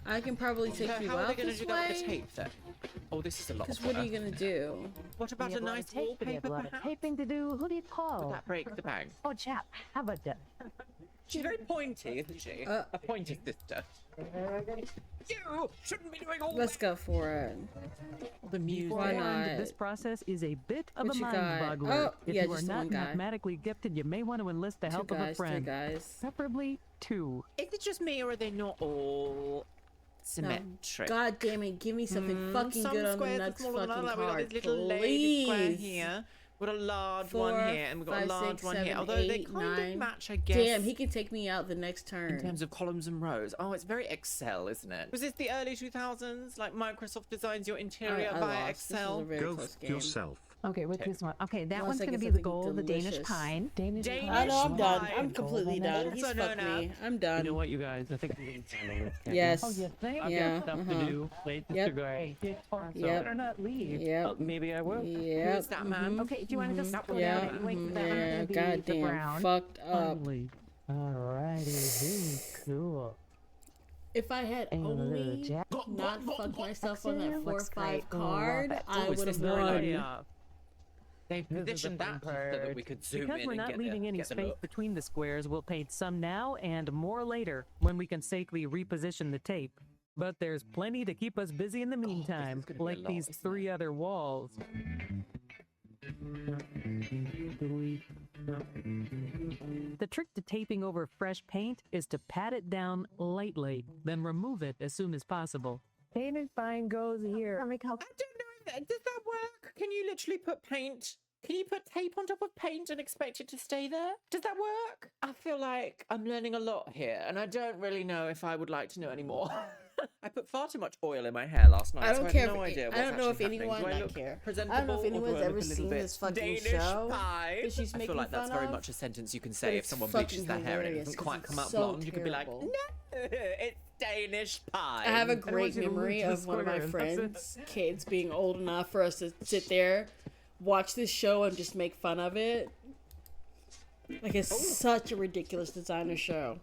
I can probably take So you how are they out going to this do that with the way. tape then? Oh, this is a lot. Because of what are work. you going to do? What about We a have lot nice of tape, we have wallpaper, a lot of perhaps? taping to do. Who do you call? Would that break the bank? Oh, chap. How about that? She's very pointy, isn't she? A pointy sister. You shouldn't be doing all Let's go for it. the music. Why And not? this process is a bit of What a you mind got? boggler. Oh, if yeah, you are just not one guy. mathematically gifted, you may want to enlist the help of a 2 friend. guys. Preferably 2. Is it just me, or are they not all symmetric? God damn it, give me something fucking Some good on the squares are next smaller than fucking others. We've got card, this little lady square please. here. We've got a large 4, one here, and we've got 5, a large 6, one 7, here. Although they 8, kind 9. of match, I guess. Damn, he can take me out the next turn. in terms of columns and rows. Oh, it's very Excel, isn't it? Was this the early 2000s? Like Microsoft designs your interior I via lost. This is a Excel? very close game. Okay, with Okay. this one. Okay, that Unless one's I going to get be the something gold, the Danish delicious. pine. Danish Danish I know, I'm done. pine. I'm completely done. He's Also fucked known me. as- I'm You done. know what, you guys? I think we can handle this. Yes. Oh, you think? I've Yeah, got stuff uh-huh. to do. Wait, just Yep. to go. Hey, so Yep. better not leave. Yep. Oh, maybe I will. Yep. Who's that man? Okay, do you want to just go Yeah. down and wait for that one Yeah. to be the Goddamn. brown? Fucked up. Finally. Alrighty, very cool. If I had And a little only jack. not fucked myself on that 4 or Looks 5 great. card, I Oh, is would this have the won. idea? They've This is the positioned fun that so that part. we could zoom Because in we're and not get leaving any get the space look. between the squares, we'll paint some now and more later when we can safely reposition the tape. But there's plenty to keep us busy in the meantime, gonna be a like lot, these isn't 3 other walls. The trick to taping over fresh paint is to pat it down lightly, then remove it as soon as possible. Painted fine goes here. I don't know if does that work? Can you literally put paint? Can you put tape on top of paint and expect it to stay there? Does that work? I feel like I'm learning a lot here, and I don't really know if I would like to know anymore. I put far too much oil in my hair last night. I don't so care. I have no idea. I don't know if what's actually anyone. happening. Do I look care. I presentable, don't know if or do anyone's I look ever a little seen bit this fucking Danish show pie? that she's I making feel like that's fun very of, much a sentence you can but say if it's someone bleaches fucking their hair and it hilarious doesn't 'cause quite it's come out so blonde. You could be like, terrible. no, it's Danish pie. I have a I want great you to memory lose the of one of my square, that's it. friends' kids being old enough for us to sit there, watch this show, and just make fun of it. Like, it's such a ridiculous designer show.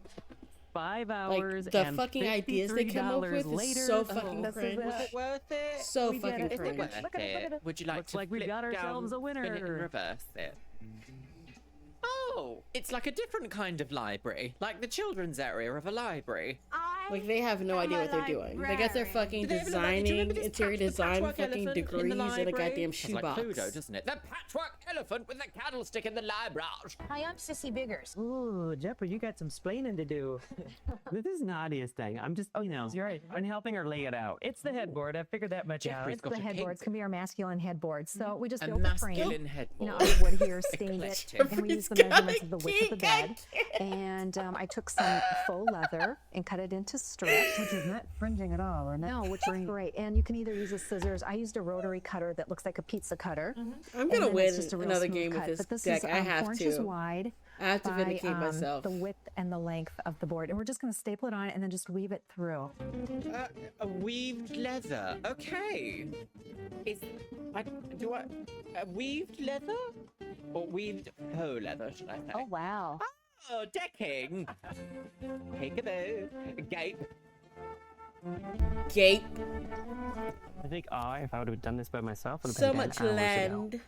5 hours Like, the and fucking ideas they come up with later. is so fucking this is cringe. Was it worth it? So We get fucking it. Is it cringe. worth Look at it, look at it? it. Would you like Looks to like we flip got ourselves down, a spin it and winner. reverse it? Oh, it's like a different kind of library, like the children's area of a library. Like, they have no idea what they're doing. They got their fucking Do they have a library? Do you remember designing, this interior the design patchwork fucking elephant in the degrees in a library? goddamn Sounds like shoebox. Cluedo, doesn't it? The patchwork elephant with the candlestick in the library. Hi, I'm Sissy Biggers. Ooh, Jepper, you got some splaining to do. This is Nadia's thing. I'm just, You're right. I'm helping her lay it out. It's the headboard. I figured that much out. Jeffrey's It's got the a headboard. It's kink. going to be our masculine headboard. So we just A built a frame. masculine headboard. Out of wood here, stained it, Eclectic. and we used the measurements of the width of the bed. And I took some faux leather and cut it into strips. Which is not fringing at all, or not. No, which is great. And you can either use a scissors. I used a rotary cutter that looks like a pizza cutter. I'm And gonna then win it's just a real another smooth game with cut. this But this deck. is I have 4 inches to. wide. I have to by, vindicate myself. The width and the length of the board. And we're just going to staple it on and then just weave it through. A weaved leather. Okay. A weaved leather or weaved faux leather? Should I say? Oh, wow. Oh, decking. Peekaboo. Gape. Gape. I think if I would have done this by myself, would have So been much 10 hours ago. land.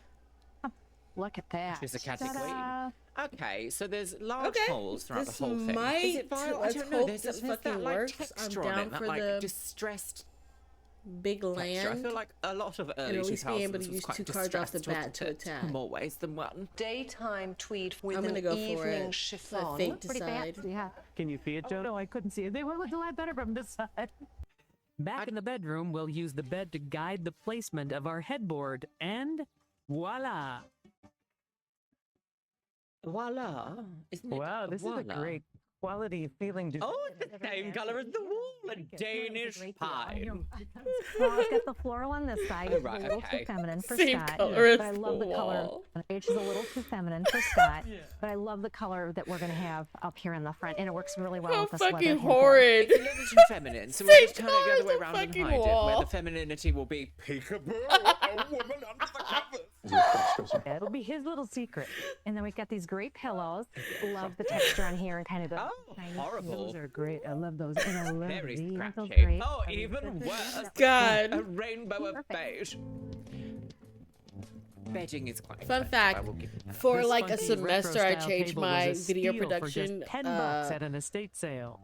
Look at that. She's a catty Ta-da. queen. Okay, so there's large Okay, holes throughout this the whole thing. might- Is it vile? I let's don't know. hope There's this there's fucking that, like, works. I'm texture on down it, that for like the distressed big texture. I land. feel like a lot of early at least being 2000s able to was use quite 2 cards off the distressed, bat wasn't to it? attack. More ways than one. Daytime tweed with I'm an gonna go for evening it. chiffon. Let fate Pretty decide. fancy, yeah. Can you see it, Joe? No, I couldn't see it. They will look a lot better from this side. Back in the bedroom, we'll use the bed to guide the placement of our headboard, and voila! Voila. Isn't it? Wow, this is a Voila. great quality feeling. Oh, it's the same color as the wall. A Danish pie. Well, I've got the floral on this side. Oh, It's right, a little okay. too feminine for Same Scott. color as But I love the the color. wall. Which is a little too feminine for Scott. But I love the color that we're going to have up here in the front. And it works really well How with this leather fucking headboard. horrid. It's a little too feminine, so we'll Same just turn it the other color way as around the and fucking hide it, where wall. the femininity will be peekaboo, a woman under the covers. It'll be his little secret. And then we've got these great pillows. Love the texture on here and kind of the tiny Horrible. Those are great. I love those. And I love Very these. Aren't those scratchy. great? Oh, even worse. God. A rainbow of beige. Bedding is quite Fun expensive, I fact, will give you that. for This like a funky semester, I retro-style changed table my was a video steal production for just $10 at an estate sale.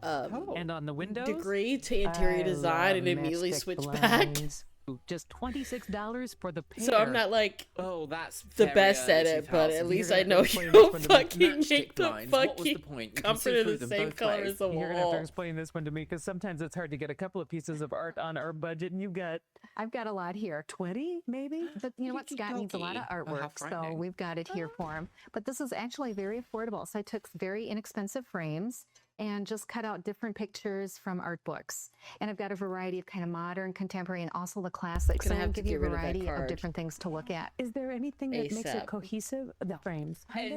And on the windows, degree to interior I design and love immediately matchstick switch back. blinds. Just $26 for the pair. So I'm not like Oh, that's the very best at early it, but at 2000s. least You're I gonna know have to you explain don't this one to me. fucking make the Matchstick blinds. What was the fucking point? You can comfort see of through the them same both color ways. as the You're gonna have to wall. explain this one to me because sometimes it's hard to get a couple of pieces of art on our budget, and you've got I've got a lot here. 20 maybe. But you know what? Scott needs a lot of Oh, how artwork, so frightening. we've got it here for him. But this is actually very affordable. So I took very inexpensive frames and just cut out different pictures from art books. And I've got a variety of kind of modern, contemporary, and also the classics. Gonna So have I'll to give you get a rid of that variety of card. different things to look at. Is there anything that makes ASAP. it cohesive? The frames. No, I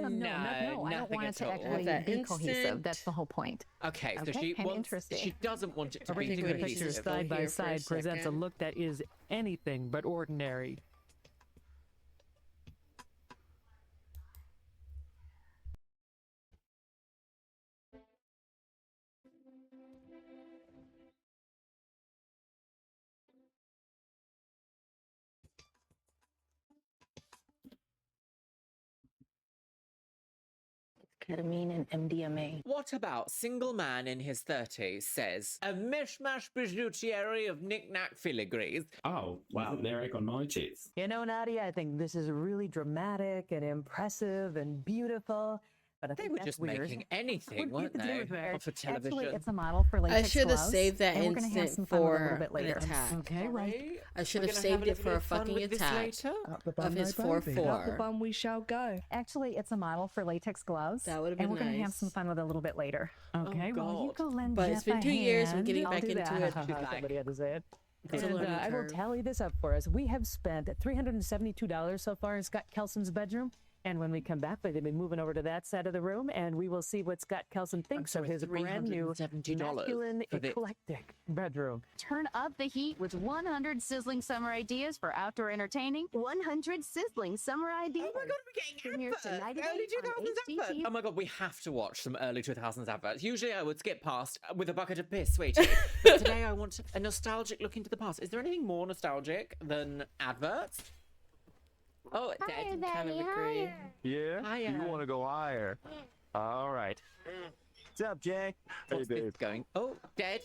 don't nothing want it at to all. actually That be cohesive. instant- That's the whole point. Okay, so Okay, she kinda wants. interesting. She doesn't want it to A be particular Particular picture pieces cohesive. side by here for a side presents a second. look that is anything but ordinary. ketamine, and MDMA. What about single man in his 30s says, a mishmash bijutieri of knick-knack filigrees? Oh, wow, they're egg on my teeth. You know, Nadia, I think this is really dramatic and impressive and beautiful. But I think They were that's just weird. making anything, weren't they? For television. Actually, it's a model for latex I should have gloves, saved that and we're gonna have instant some fun with it a for little bit an later. attack. Okay, right. I should We're have gonna have saved a it for little a fun fucking with this attack later? of his 4-4. bum we shall go. Actually, it's a model for latex gloves. That would've And been we're gonna have nice. some fun with it a little bit later. Okay, well, you go lend But Jeff it's been a 2 years, we're hand. getting I'll back do into that. it. Somebody had to say it. It's a And learning I will curve. tally this up for us. We have spent $372 so far in Scott Kelson's bedroom. And when we come back, we're going to be moving over to that side of the room, and we will see what Scott Kelson thinks of his brand new $370 masculine, for the- eclectic bedroom. Turn up the heat with 100 sizzling summer ideas for outdoor entertaining. 100 sizzling summer ideas. Oh my God, we're getting Premieres tonight at Early 8 on 2000s adverts. HGTV. Oh my God, we have to watch some early 2000s adverts. Usually I would skip past with a bucket of piss, sweetie. But today I want a nostalgic look into the past. Is there anything more nostalgic than adverts? Oh, Dad. Kind of agree. Yeah? Hiya. You want to go higher? All right. What's up, Jay? What's this going? Oh, Dad.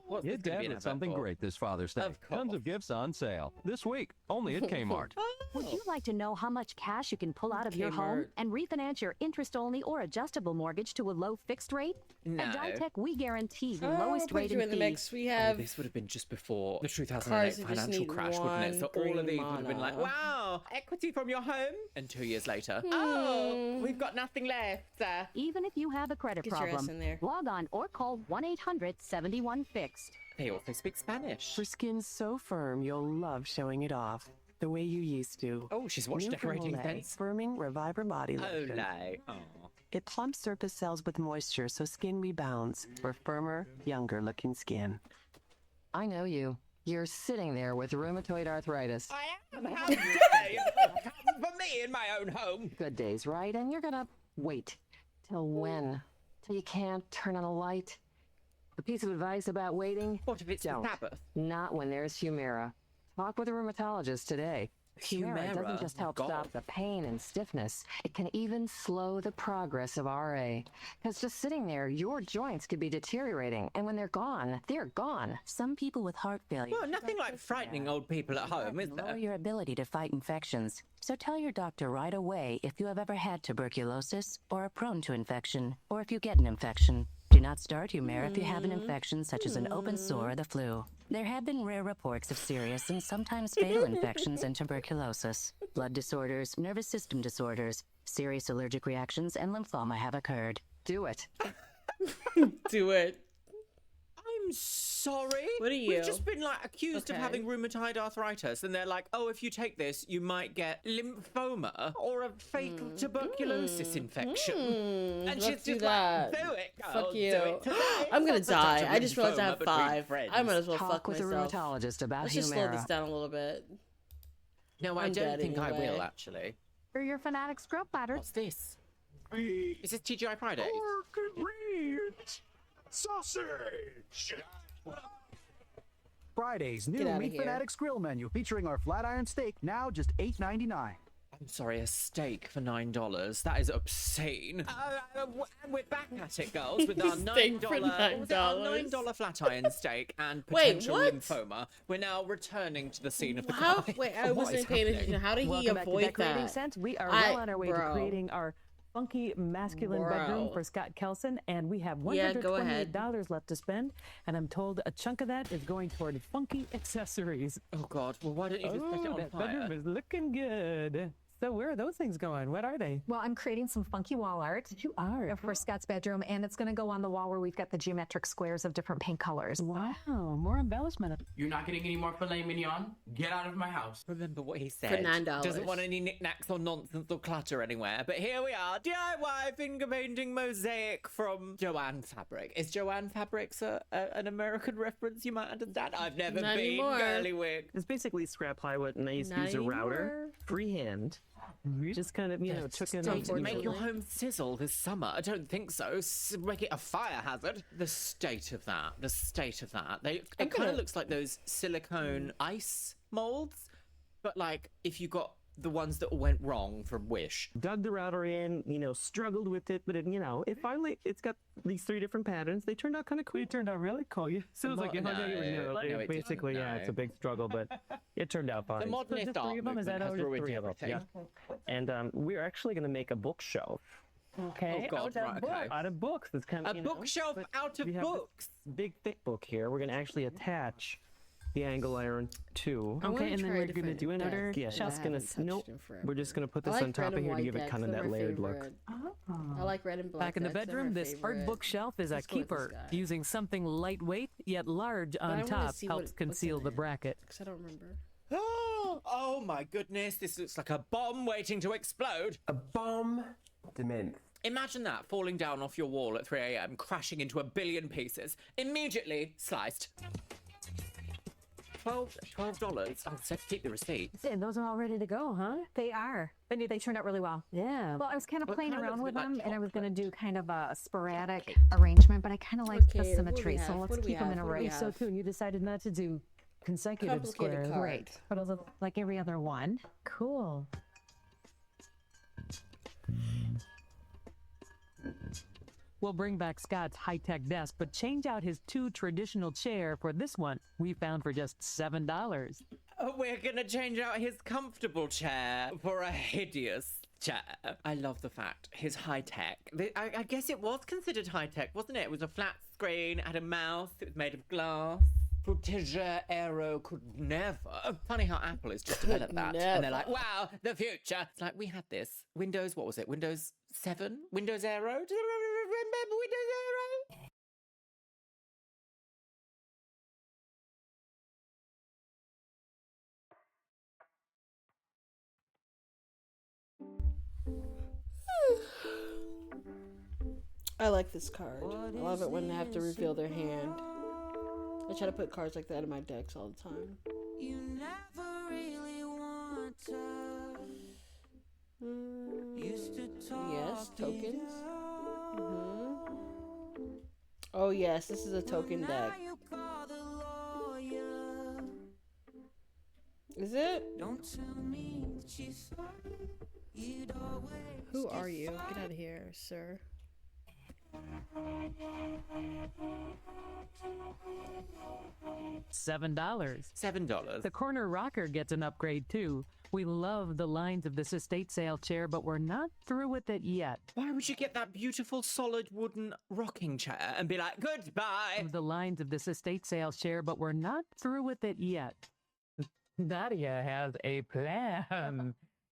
What's Get this gonna be Dad an with something advert for? great this Father's Day. Of Tons of gifts on sale this week, only at Kmart. Would you like to know how much cash you can pull out of your home Kmart. and refinance your interest-only or adjustable mortgage to a low fixed rate? No. At Ditech, we guarantee the Oh, lowest we'll rate put you in in the fees. mix. We have this would have been just before the cars 2008 that just financial need crash, wouldn't it? one So all of green these would have been like, mono. wow, equity from your home. And 2 years later, oh, we've got nothing left. Even if you have a credit Get your ass problem, in there. log on or call 1-800-71-FIXED. They also speak Spanish. For skin so firm, you'll love showing it off. The way you used to. Oh, she's watched New from Decorating Olay, Fence. Firming Reviver Body Lotion. Olay. Oh. It plumps surface cells with moisture so skin rebounds for firmer, younger looking skin. I know you. You're sitting there with rheumatoid arthritis. I am. How dare you come for me in my own home? Good days, right? And you're gonna wait. Till when? Till you can't turn on a light? A piece of advice about waiting? What if it's the Don't. Sabbath? Not when there's Humira. Talk with a rheumatologist today. Humira Humira? doesn't just help God. stop the pain and stiffness. It can even slow the progress of RA. Because just sitting there, your joints could be deteriorating. And when they're gone, they're gone. Some people with heart failure Well, nothing like frightening old people at home, is lower there? your ability to fight infections. So tell your doctor right away if you have ever had tuberculosis or are prone to infection, or if you get an infection. Do not start Humira if you have an infection such as an open sore or the flu. There have been rare reports of serious and sometimes fatal infections and tuberculosis. Blood disorders, nervous system disorders, serious allergic reactions, and lymphoma have occurred. Do it. Do it. I'm sorry. What are you? We've just been like accused of Okay. having rheumatoid arthritis, and they're like, "Oh, if you take this, you might get lymphoma or a fatal tuberculosis infection." And let's she's do just that. like, "Do it, girl, Fuck you. do it today." I'm gonna What's the touch die. of I just realized I lymphoma have between 5. friends? I might as well Talk fuck with myself. a rheumatologist about Let's just slow Humira. this down a little bit. No, I I'm don't dead think I anyway. will actually. For your Fanatics Grub Platter. What's this? Is this TGI Friday? Sausage! Friday's Get new outta Meat here. Fanatics grill menu featuring our flat iron steak, now just $8.99. I'm sorry, a steak for $9. That is obscene. We're back at it, girls, with our Steak for $9 flat iron steak and Wait, potential what? lymphoma. We're now returning to the scene of the How? crime. Wait, I What wasn't is paying happening? attention. How did he Welcome back to avoid Decorating that? Sense. We are well on our way to Bro. creating our funky masculine bedroom Bro. for Scott Kelson, and we have Yeah, go ahead. $128 left to spend, and I'm told a chunk of that is going toward funky accessories. Oh God! Well, why don't you just set it on that fire? bedroom is looking good. So where are those things going? What are they? Well, I'm creating some funky wall art. You are. For Scott's bedroom, and it's going to go on the wall where we've got the geometric squares of different paint colors. Wow, more embellishment. You're not getting any more filet mignon? Get out of my house. Remember what he said. For $9. Doesn't want any knickknacks or nonsense or clutter anywhere. But here we are, DIY finger painting mosaic from Joanne Fabric. Is Joanne Fabrics an American reference you might understand? I've never Not been, anymore. girly wig. It's basically scrap plywood, and I used to Not use a router, anymore. freehand. Just kind of, took in. Don't Unfortunately. make your home sizzle this summer. I don't think so. Make it a fire hazard. The state of that. The state of that. It kind gonna- of looks like those silicone ice molds, but like if you got the ones that went wrong from Wish. Dug the router in, struggled with it, but it's got these 3 different patterns. They turned out kind of cool. It turned out really cool. Yeah. Sounds like you basically, it's a big struggle, but it turned out fine. The modernist art movement has ruined everything. Yeah. And we're actually going to make a bookshelf. Okay. Oh, God, Out of books. It's kind of a bookshelf out of books. Big thick book here. We're going to actually attach the angle iron to. Okay, and then we're going to do another. Yeah, shelf. We're just going to put this on top of here to give it kind of that layered look. I like red and black. Back in the bedroom, this art bookshelf is a keeper. Using something lightweight yet large on top helps conceal the bracket. Because I don't remember. Oh my goodness, this looks like a bomb waiting to explode. A bomb? Dement. Imagine that falling down off your wall at 3 a.m., crashing into a billion pieces. Immediately sliced. $12? Oh, so keep the receipt. Those are all ready to go, huh? They are. They turned out really well. Yeah. Well, I was kind of playing around with them, and I was going to do kind of a sporadic sporadic arrangement, but I kind of like the symmetry, so let's keep them in a row. So too, and you decided not to do consecutive squares. Right. But it'll look like every other one. Cool. We'll bring back Scott's high-tech desk, but change out his 2 traditional chair for this one we found for just $7. We're gonna change out his comfortable chair for a hideous chair. I love the fact his high-tech. I guess it was considered high-tech, wasn't it? It was a flat screen, it had a mouse, it was made of glass. Frutiger Aero could never. Funny how Apple has just developed that. And they're like, wow, the future. It's like, we had this. Windows, what was it? Windows 7? Windows Aero? Do you remember Windows Aero? I like this card. I love it when they have to reveal their hand. I try to put cards like that in my decks all the time. You never really want yes, tokens. Oh yes, this is a token deck. Is it? Who are you? Get out of here, sir. $7. The corner rocker gets an upgrade too. We love the lines of this estate sale chair, but we're not through with it yet. Why would you get that beautiful solid wooden rocking chair and be like, goodbye? The lines of this estate sale chair, but we're not through with it yet. Nadia has a plan.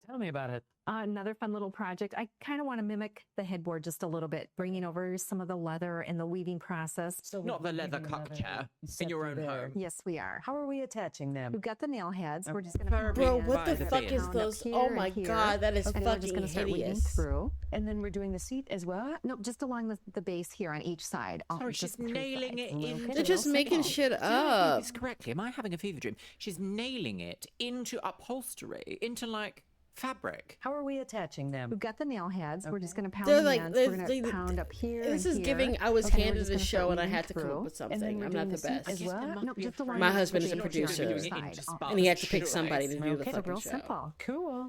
Tell me about it. Another fun little project. I kind of want to mimic the headboard just a little bit, bringing over some of the leather and the weaving process. So not the leather cuck chair in your own home. Yes, we are. How are we attaching them? We've got the nail heads. We're just going to Bro, what the fuck is those? Oh my god, that is fucking hideous. Through. And then we're doing the seat as well? No, just along the base here on each side. Sorry, she's nailing it into... They're just making shit up. This correctly. Am I having a fever dream? She's nailing it into upholstery, into like... fabric. How are we attaching them? We've got the nail heads. We're just going to pound They're the like, ends. We're going to pound up here. This is here. giving. I was Okay, handed this show and I had to come up with something. I'm not the best. As well? No, just along My the husband is a base producer, side. and he had to pick somebody to do the Okay, fucking real show. simple. Cool.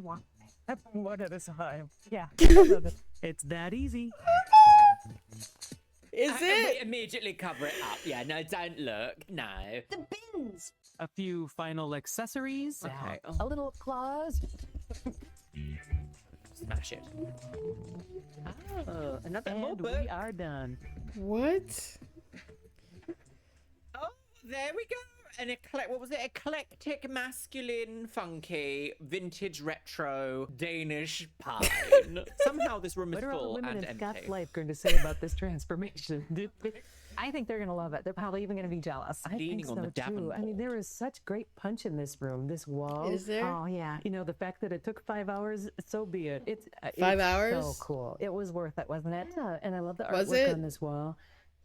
One at a time. Yeah. It's that easy. Is it? We immediately cover it up. Yeah, no, don't look. No. The bins. A few final accessories. Okay. A little claws. Smash it. Oh, another more And book. we are done. What? Oh, there we go. What was it? Eclectic, masculine, funky, vintage, retro, Danish pine. Somehow this room is What are all full the women and in empty. Scott's life going to say about this transformation? I think they're going to love it. They're probably even going to be jealous. I think so too. I mean, there is such great punch in this room. This wall. Is there? Oh, yeah. You know, the fact that it took 5 hours, so be it. It's 5 it's hours? So cool. It was worth it, wasn't it? Yeah, and I love the Was artwork it? on this wall.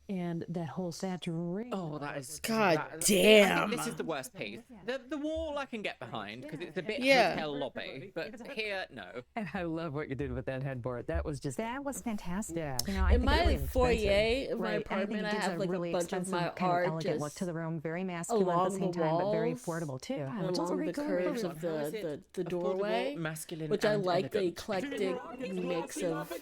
and that whole saturation. Oh, that is God I damn. think this is the worst piece. The wall I can get behind because it's a bit Yeah. hotel lobby, but here no. And I love what you did with that headboard. That was just That was fantastic. Yeah. You know, I In think my it was foyer expensive. of my Right, and apartment, I think it gives have like a really bunch of expensive, my kind art of elegant look just to the room. Very masculine at along the same the time, but very walls, affordable too. and which is along very the cool. curves How of is the it doorway, affordable, masculine, which I and like the elegant? eclectic mix of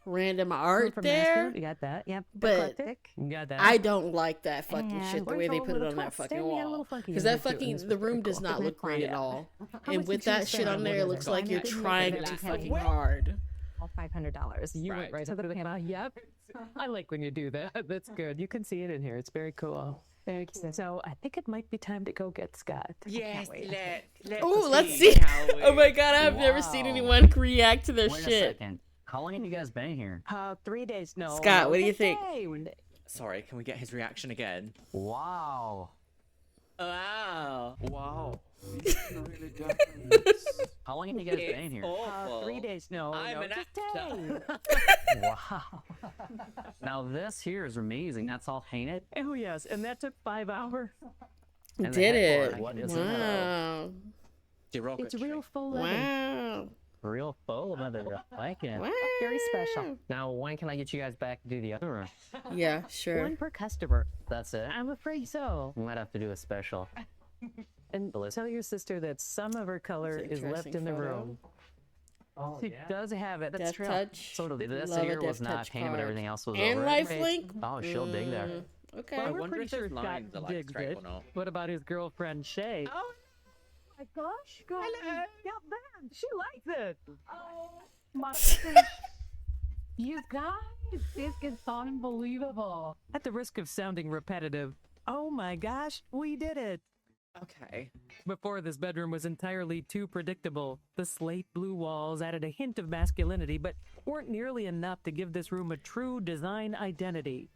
random art From there. masculine, you got that. Yep. But Eclectic. You got that. I don't like that fucking And shit the we're way they going put with it a on that twist. fucking Then we got a wall. little funky Because in that there, too, and fucking this the was room pretty does cool. not Good look great at plan. all. How And much with did you that shit spend? on there, it looks like you're trying too fucking hard. All $500. You went right to the camera. Yep. I like when you do that. That's good. You can see it in here. It's very cool. Very cute. So I think it might be time to go get Scott. Yes, let's Oh, let's see. Oh my god, I've never seen anyone react to their Wait shit. a second. How long have you guys been here? 3 days. No. Scott, what do you think? Sorry, can we get his reaction again? Wow. Wow. Wow. How long have you guys been here? Awful. 3 days. No. I'm no, an just actor. Wow. Now this here is amazing. That's all painted. Oh yes, and that took 5 hours. You And the did headboard, it. what is it? Wow. It's real full leather. Wow. Real full leather. I like it. Wow. Very special. Now when can I get you guys back to do the other room? Yeah, sure. One per customer. That's it. I'm afraid so. We might have to do a special. And tell your sister that some of her color It's an is left interesting in the photo. room. She does have it. That's Death true. touch. Totally. This Love a here Death was not touch painted, but card. everything else was And over. lifelink. Oh, she'll dig there. Okay. Well, I we're wonder pretty if sure those Scott lines are, like, digs straight it. or not. What about his girlfriend Shay? Oh my gosh, God. Hello. Yeah, man, she likes it. Oh my You guys, this is unbelievable. At the risk of sounding repetitive, oh my gosh, we did it. Okay. Before this bedroom was entirely too predictable, the slate blue walls added a hint of masculinity, but weren't nearly enough to give this room a true design identity.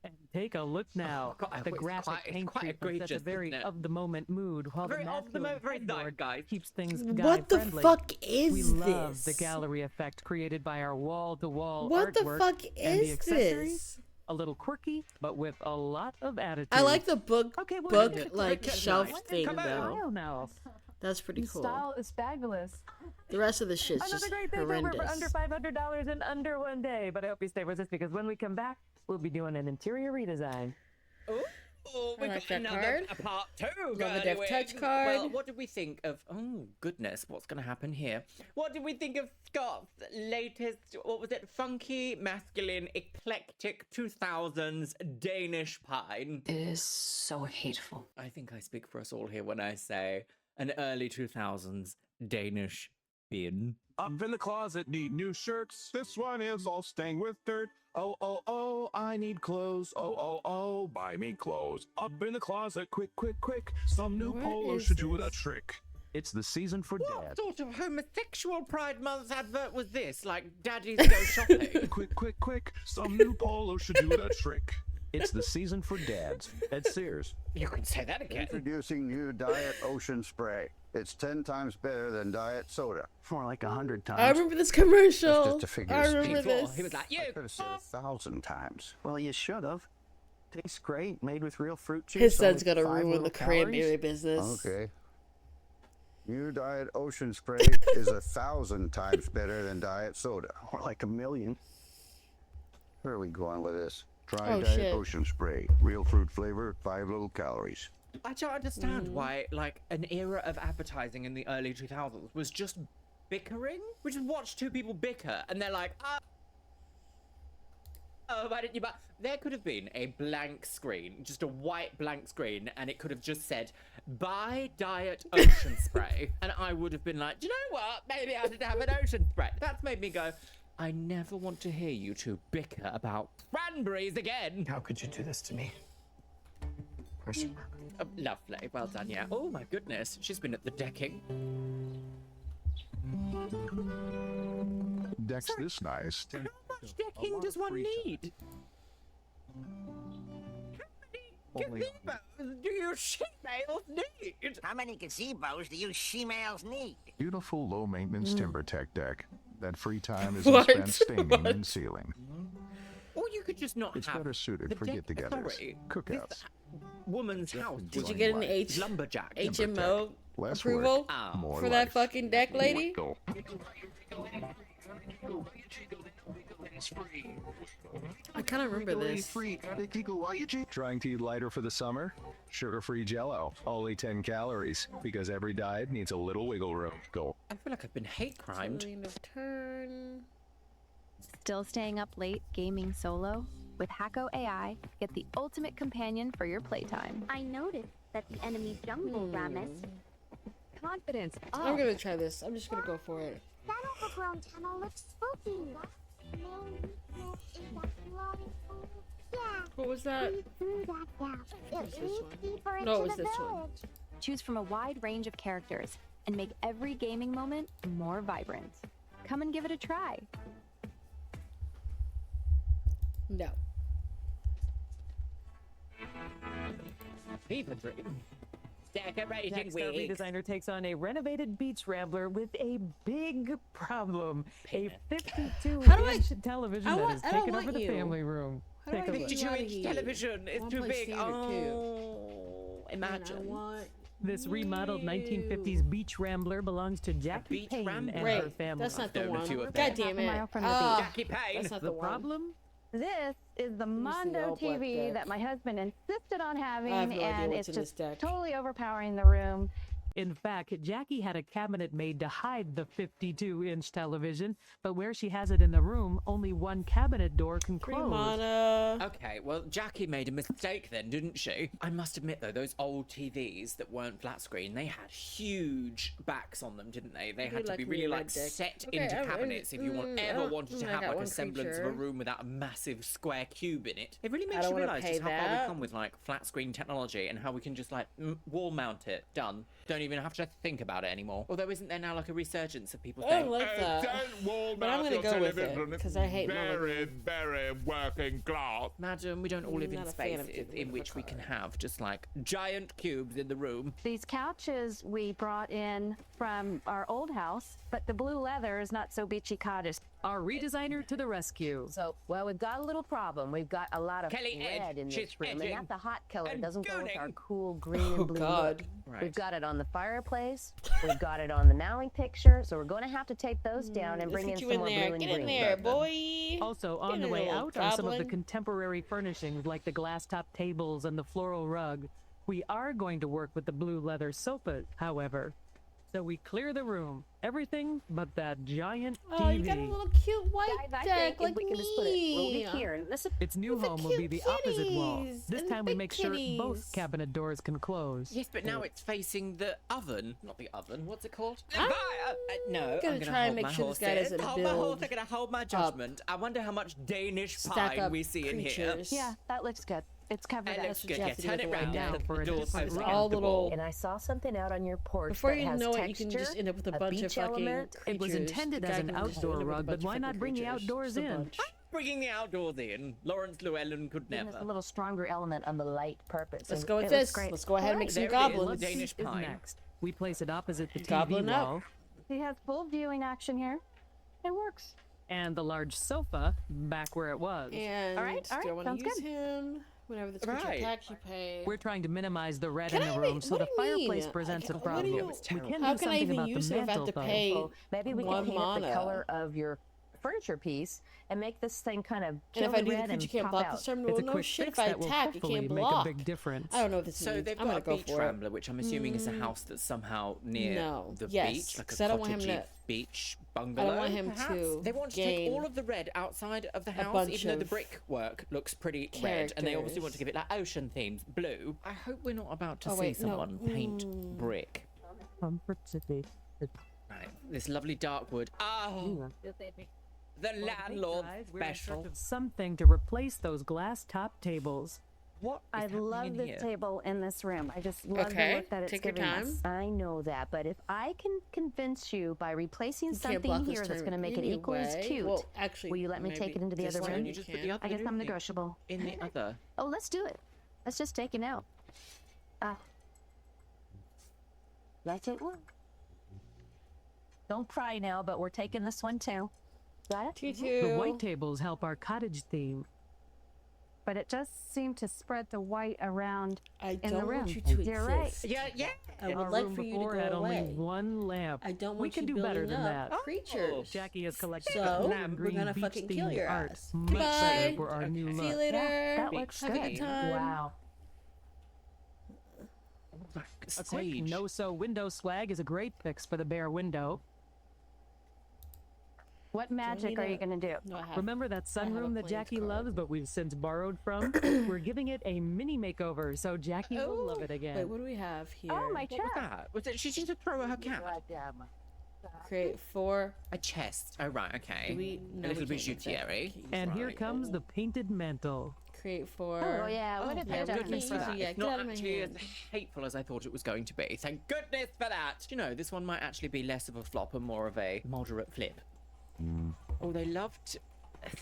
And take a look now. Oh, God, the it's graphic quite paint treatment sets a egregious, very isn't it? of-the-moment mood, while Very the of the moment, very headboard guys. keeps things What the guy-friendly. fuck is we this? love the gallery effect created by our wall-to-wall What the artwork. fuck And the is accessories, this? a little quirky, but with a lot of attitude. I like the book Okay, well, book look at- like look at shelf that. thing Come on. though. Style now. That's pretty The cool. style is fabulous. The rest of the shit's Another just great takeover horrendous. for under $500 in under 1 day. But I hope you stay with us because when we come back, we'll be doing an interior redesign. Oh, we I like got that another card. a part two. Love a girly Death wig. touch card. Well, what did we think of? Oh goodness, what's going to happen here? What did we think of Scott's latest? What was it? Funky, masculine, eclectic 2000s Danish pie. It is so hateful. I think I speak for us all here when I say an early 2000s Danish bin. Up in the closet, need new shirts. This one is all stained with dirt. Oh, oh, oh, I need clothes. Oh, oh, oh, buy me clothes. Up in the closet, quick, quick, quick. Some new polo should do that trick. It's the season for What sort of homosexual Pride Month advert was this? Like, daddies go shopping? Quick, quick, quick. Some new polo should do that trick. It's the season for dads at Sears. You can say that again. Introducing new Diet Ocean Spray. It's 10 times better than Diet Soda. More like 100 times. I remember this commercial. That's just a figure I of remember speech. this. He was like, you. I could have said 1,000 times. Well, you should have. Tastes great, made with real fruit juice. His son's only gonna 5 ruin little the calories. cranberry business. Okay. New Diet Ocean Spray is 1,000 times better than Diet Soda. More like 1,000,000. Where are we going with this? Try Oh, Diet shit. Ocean Spray. Real fruit flavor, 5 little calories. I don't understand why, like, an era of advertising in the early 2000s was just bickering. We just watched two people bicker, and they're like, oh, why didn't you buy? There could have been a blank screen, just a white blank screen, and it could have just said, buy Diet Ocean Spray. And I would have been like, do you know what? Maybe I should have an ocean spray. That's made me go, I never want to hear you two bicker about cranberries again. How could you do this to me? Lovely, well done, yeah. Oh my goodness, she's been at the decking. Deck's this nice. How much decking does one need? How many gazebos do you she-males need? How many gazebos do you she-males need? Beautiful low-maintenance Hmm. TimberTech deck. That free time is What? spent staining and sealing. Or you could could just not It's have better suited the for deck- get-togethers, sorry, cookouts. this woman's house. Did you get an lumberjack? HMO Less approval work, more for that life. fucking deck lady? I kind of remember this. Trying to eat lighter for the summer? Sugar-free Jell-O, only 10 calories, because every diet needs a little wiggle room. Go. I feel like I've been hate crimed. End of turn. Still staying up late gaming solo? With Hako AI, get the ultimate companion for your playtime. I noticed that the enemy jungle Ramus. Confidence I'm gonna try this. I'm just gonna go for it. That overgrown tunnel looks spooky. What was that? It leads deeper No, it into was the this one. village. Choose from a wide range of characters and make every gaming moment more vibrant. Come and give it a try. No. Fever dream. Decorating Next, our wigs. redesigner takes on a renovated beach rambler with a big problem. A 52-inch television that has taken over the family room. Take a look. 52-inch television. It's too big. Oh, imagine. This remodeled 1950s beach rambler belongs to Jackie Payne and her family. That's not the Known a one. few of God them. damn it. Mile from the Jackie Payne. That's not The the one. problem? This is the Mondo old black TV deck. that my husband insisted on having, I have no idea and what's it's in this just deck. totally overpowering the room. In fact, Jackie had a cabinet made to hide the 52-inch television, but where she has it in the room, only one cabinet door can close. Mana. Okay, well, Jackie made a mistake then, didn't she? I must admit, though, those old TVs that weren't flat screen, they had huge backs on them, didn't they? They had to be really, like, set into cabinets if you ever wanted to have, like, a semblance of a room without a massive square cube in it. It really makes you realise just how far we've come with, like, flat screen technology and how we can just, like, wall mount it. Done. Don't even have to think about it anymore. Although isn't there now like a resurgence of people I saying, don't like that. But I'm gonna go with it because I hate very, very working class. Madam, we don't all live in Not a fan of spaces people in with which we can have just like giant cubes in the room. These couches we brought in from our old house, but the blue leather is not so beachy cottage. Our redesigner to the rescue. So, well, we've got a little problem. We've got a lot of Kelly, red in she's this room, and edging that's the hot color. It and doesn't go with our gooning. cool green and blue God. look. Right. We've got it on the fireplace. We've got it on the Nowing picture. So we're going to have to take those down and Let's bring in get some you in more there. blue and Get green. in there, boy. Also, on Get the in way there, out little are some of the goblin. contemporary furnishings like the glass top tables and the floral rug. We are going to work with the blue leather sofa, however. So we clear the room. Everything but that giant TV. Oh, you got a little cute white Guys, I deck think like if we can me. just put it over here. And listen, Its new With the home will be the cute opposite wall. kitties This and time we big make sure both kitties. cabinet doors can close. Yes, but now it's facing the oven. Not the oven. What's it called? I'm no, gonna I'm gonna try and hold make my sure this guy horses. doesn't Hold my horse. build I'm gonna hold my judgment. I wonder how much Danish Stack pine up we see in here. creatures. Yeah, that looks good. It's covered It up. looks what good. you Yeah, have to do turn with it the round white now. deck. For The a door's so different all comfortable. little- and I saw something out on your porch Before that you has know it, you texture, can just end up with a bunch beach of fucking element. It was creatures. intended The as guy an can just outdoor end up with a rug, bunch but of why not fucking bring the creatures. outdoors Just a in? bunch. Bringing the outdoors in. Lawrence Llewellyn could Giving us never. a little stronger element on the light purpose. Let's and go with it looks this. great. Let's go ahead and make some there it is, the goblins. Danish Is pine. next. We place it opposite the TV Goblin up. wall, He has full viewing action here. It works. and the large sofa back where it was. And All right, do I want to sounds use good. him? Whenever the creature Right. attacks, you pay. We're trying to minimize the red Can in the I room, make- so what the do you mean? fireplace presents a What do problem. you- We can How do can I something even about use the it if I have mantle, to though. pay So maybe we one can paint up the mana? color of your furniture piece and make this thing kind of And kill if I the do the red creature and can't pop block out. this turn, It's well, a no quick shit. fix If I that will attack, it hopefully can't make block. a big difference. I don't know if this So means. they've I'm got gonna a go beach for it. rambler, which I'm assuming is a house that's somehow near No. the Yes, beach, like a 'cause I don't want him cottagey to- beach bungalow. want him perhaps? to They want to take gain all of the red outside of the a house, bunch even though the of brickwork looks pretty red, and they obviously want to give it like ocean themes, blue. I hope we're not about to Oh, see wait, no. someone paint brick. Comfort City. Right, this lovely dark wood. Oh, the landlord We're in search special. of something to replace those glass top tables. What is I happening love in this here? table in this room. I just love Okay, the look that it's take your giving time. us. I know that, but if I can convince you by replacing You can't block something this here that's turn going to make it equally as anyway. cute, Well, actually, will you let me take maybe it into the this other one room? You just put the can. other I guess I'm room negotiable. in the other. Oh, let's do it. Let's just take it out. Let it work. Don't cry now, but we're taking this one too. Got it? Tutu. The white tables help our cottage theme. but it just seemed to spread the white around I in the don't rim. want you to You're right. exist. Yeah. I would Our like room for you to before go had away. only one lamp. I don't We want can you do better building than up that. creatures. Jackie has collected So, blue and we're green gonna fucking kill beach-themed your art. ass. Much Goodbye. better for our new See look. you later. Yeah, that looks Have a good good. time. Wow. A quick no-so window swag is a great fix for the bare window. What magic are you going to do? No, I have. Remember that I have a sunroom that Plains Jackie card. loves, but we've since borrowed from? We're giving it a mini makeover, so Jackie will love it again. Wait, what do we have here? Oh, my What was that? Was it she just throw her cat? Create 4. A chest. Oh right, okay. Do we- no, a little we can't use that. bijouterie. And here Right. comes the painted mantle. Create 4. Oh, yeah. What if yeah, I we don't can Goodness for use that. it. Yeah, It's get not out of my actually as hand. hateful as I thought it was going to be. Thank goodness for that. You know, this one might actually be less of a flop and more of a moderate flip. Oh, they loved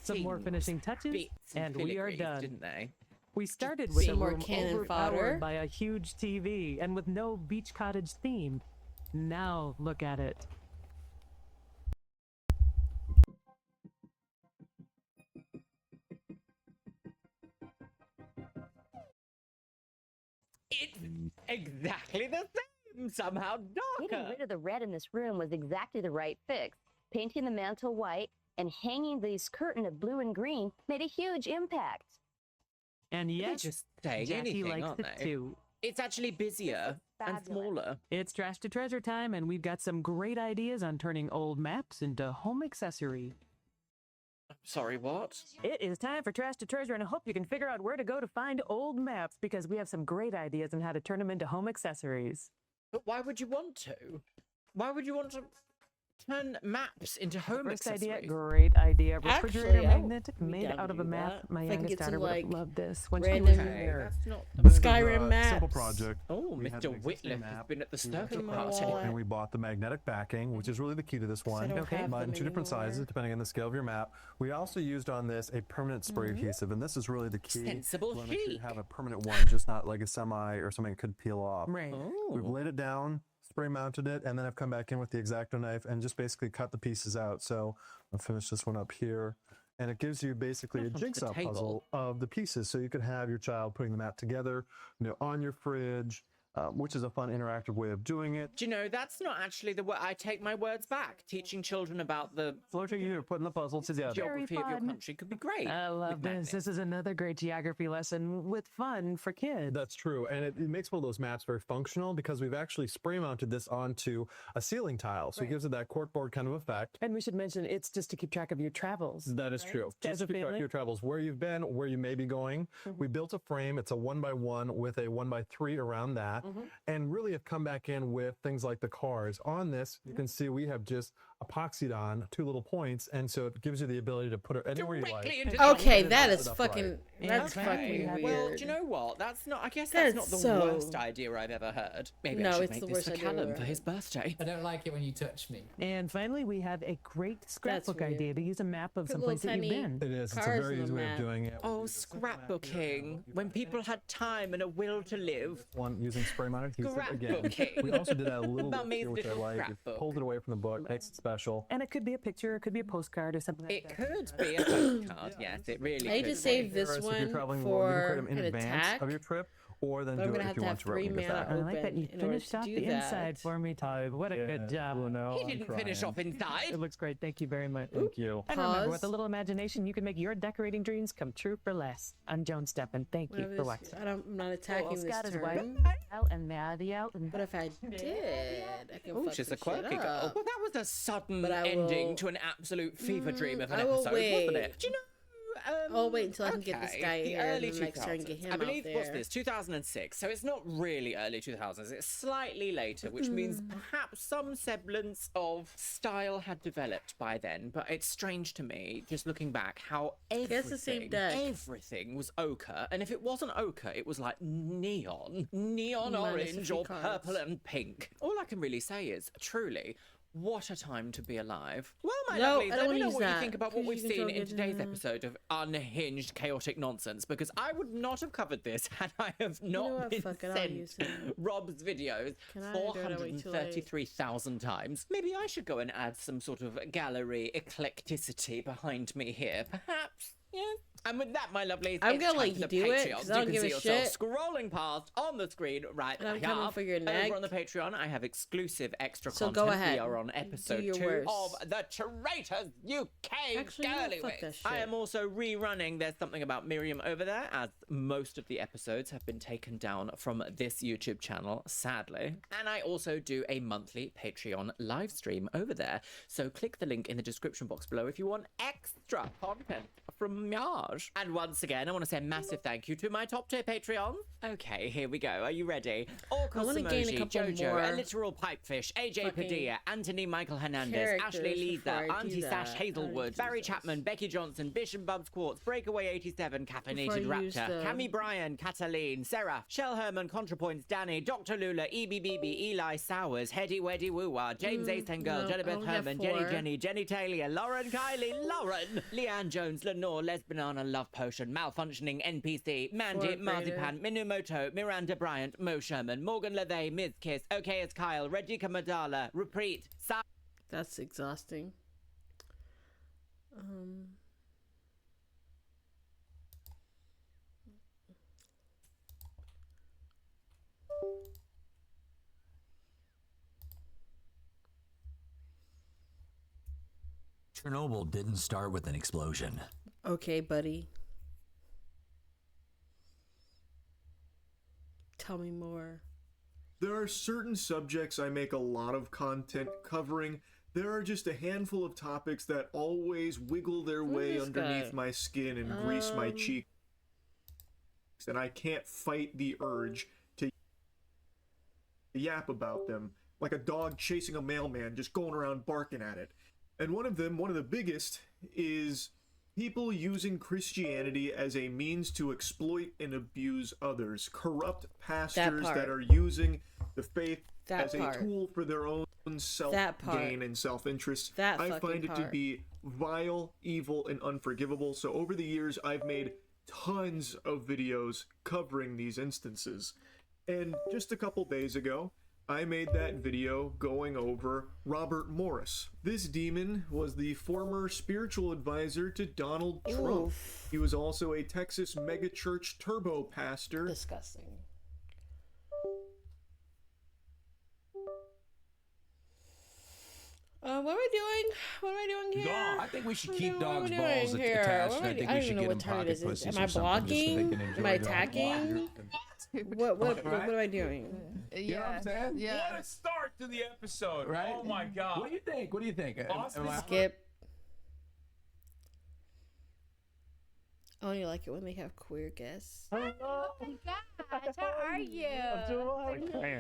Some more things, finishing touches, bits and we are filigrees, done. didn't they? We started with a Some more room cannon overpowered fodder. by a huge TV and with no beach cottage theme. Now look at it. It's exactly the same, somehow Getting darker. rid of the red in this room was exactly the right fix. Painting the mantle white and hanging these curtain of blue and green made a huge impact. And They're yes, just saying Jackie anything, likes aren't it they? too. It's actually busier and fabulous. smaller. It's trash to treasure time, and we've got some great ideas on turning old maps into home accessory. Sorry, what? It is time for trash to treasure, and I hope you can figure out where to go to find old maps because we have some great ideas on how to turn them into home accessories. But why would you want to? Why would you want to turn maps into home First accessories? idea, great idea. Refrigerator Actually, I would magnet be made down to out of a do map. that. My If I can youngest get some, daughter would have like, loved this when random- she was here. That's not This is a Skyrim maps. simple project. Oh, We had Mr. an existing Whitliff has map. been at the We went to circuit a party. project and we bought the magnetic backing, which is really the key to this one. I don't have But in them 2 different anymore. sizes, depending on the scale of your map. We also used on this a permanent spray adhesive, and this is really the key. Sensible We want to make sure you chic. have a permanent one, just not like a semi or something that could peel off. Right. We've Oh. laid it down, spray mounted it, and then I've come back in with the X-Acto knife and just basically cut the pieces out. So I'll finish this one up here. And it gives you basically a Onto the jigsaw table. puzzle of the pieces. So you could have your child putting the map together, on your fridge, which is a fun interactive way of doing it. Do you know, that's not actually the word. I take my words back. Teaching children about the Floating you putting the puzzle together. geography of your fun. country could be great. I love with this. magnets. This is another great geography lesson with fun for kids. That's true. And it makes one of those maps very functional because we've actually spray mounted this onto a ceiling tile. So it gives it that corkboard kind of effect. And we should mention it's just to keep track of your travels. That is true. As Just a keep track of family? your travels, where you've been, where you may be going. We built a frame. It's a 1x1 with a 1x3 around that. And really have come back in with things like the cars. On this, you can see we have just epoxied on 2 little points. And so it gives you the ability to put it anywhere you like. Directly into the Okay, And it that lines is it up fucking. right. That's Okay. fucking weird. Well, do you know what? That's not. I guess That that's not is the so- worst idea I've ever heard. Maybe I No, should it's make the this worst for idea I've Callum ever for his birthday. I don't like it when you touch me. And finally, we have a great scrapbook weird. idea to use a map of Put some little place that you've tiny- been. It is. It's a Cars very on easy the way of map. doing it. Oh, scrapbooking. When people had time and a will to live. One using spray mounted adhesive again. Scrapbooking. We also did that a little bit Mummy's here, which I little like. It scrapbook. pulled it away from the book, makes it special. And it could be a picture, it could be a postcard or something like It that. could be a postcard. Yes, it really I need could to be. save this If you're one traveling more, you can for create them in an advance attack. of your trip, or then But I'm do it gonna if have you to want have to right 3 when you get mana back. I like that open you in order finished to off do the that. inside for me, Todd. What a good job. He didn't finish off inside. It looks great. Thank you very much. Thank you. And remember, with Pause. a little imagination, you can make your decorating dreams come true for less. I'm Joan Steppen. Thank you Whatever for this- watching. I'm not attacking this Scott is turn. white out and Maddie out and But if I did, I can Oh, fuck she's a this shit quirky girl. up. Well, that was a sudden But I ending will- to an absolute fever dream of an I will episode, wasn't wait. it? Do you know? I'll wait until I can get this okay, guy the here early and then next turn get 2000s. him I believe, out what's there. this, 2006, so it's not really early 2000s, it's slightly later, which means perhaps some semblance of style had developed by then, but it's strange to me, just looking back, how Guess the same everything was ochre, and if it wasn't ochre, it was like neon Minus a orange few or cards. purple and pink. All I can really say is, truly, what a time to be alive. Well, my No, lovelies, I don't let me wanna know use what you that, think about what 'cause we've you can seen throw in it today's in. episode of Unhinged Chaotic Nonsense, because I would not have covered this had I have not know what? been Fuck it, I'll sent use it. Rob's videos Can I, or do I wait too late? 433,000 times. Maybe I should go and add some sort of gallery eclecticity behind me here. Perhaps, yes. And with that, my lovelies, I'm it's gonna time let for you the do it, Patreons. 'cause I don't You can give see a yourself shit. scrolling past on the screen right And I'm here. coming for your neck. Over on the Patreon, I have exclusive extra So content. go ahead. We are on episode your 2 worst. of The Traitors UK Actually, no, Girly fuck that Wix. I shit. am also rerunning There's Something About Miriam over there, as most of the episodes have been taken down from this YouTube channel, sadly. And I also do a monthly Patreon live stream over there. So click the link in the description box below if you want extra content from Miage. And once again, I want to say a massive thank you to my top tier Patreons. Okay, here we go. Are you ready? Orca I wanna gain a Samoji, couple Jojo, more a literal pipefish, AJ fucking Padilla, Anthony Michael Hernandez, Ashley characters before Lisa, I do Auntie Sash that. Hazelwood, Oh, Barry Jesus. Chapman, Becky Johnson, Bishop Bubs Quartz, Breakaway 87, Caffeinated Before I use Raptor, the- Cammy Bryan, Cataline, Seraph, Shell Herman, ContraPoints, Danny, Dr. Lula, EBBB, Eli Sowers, Heady Weddy Woowa, James Ace Girl, no, Jennifer I only have Herman, 4. Jenny Taylor, Lauren Kylie, Lauren, Leanne Jones, Lenore, Les Banana, Love Potion, Malfunctioning NPC, Mandy, Fourth grader. Marzipan, Minumoto, Miranda Bryant, Mo Sherman, Morgan LeVay, Ms. Kiss, OK as Kyle, Regika Madala, Repreet, That's exhausting. Chernobyl didn't start with an explosion. Okay, buddy. Tell me more. There are certain subjects I make a lot of content covering. There are just a handful of topics that always wiggle their way this underneath guy? my skin and grease my cheeks, and I can't fight the urge to yap about them like a dog chasing a mailman, just going around barking at it. And one of the biggest, is people using Christianity as a means to exploit and abuse others. Corrupt pastors part. that are using the faith That as part. a tool for their own self-gain and self-interest. That I fucking find it to part. be vile, evil, and unforgivable. So over the years, I've made tons of videos covering these instances. And just a couple days ago, I made that video going over Robert Morris. This demon was the former spiritual advisor to Donald Trump. He was also a Texas megachurch turbo pastor. Disgusting. What am I doing? What am I doing here? Dog. I think we should keep What am I dogs' doing balls here? attached. What am I I think doing? I we don't should even know get what them time it pocket is. pussies Am or I something just so they blocking? can Am enjoy I their attacking? What am I doing? You know what I'm saying? What a start to the episode. Right? Oh my god. What do you think? What do you think? Awesome. Skip. I only like it when they have queer guests. Oh my gosh, how are you?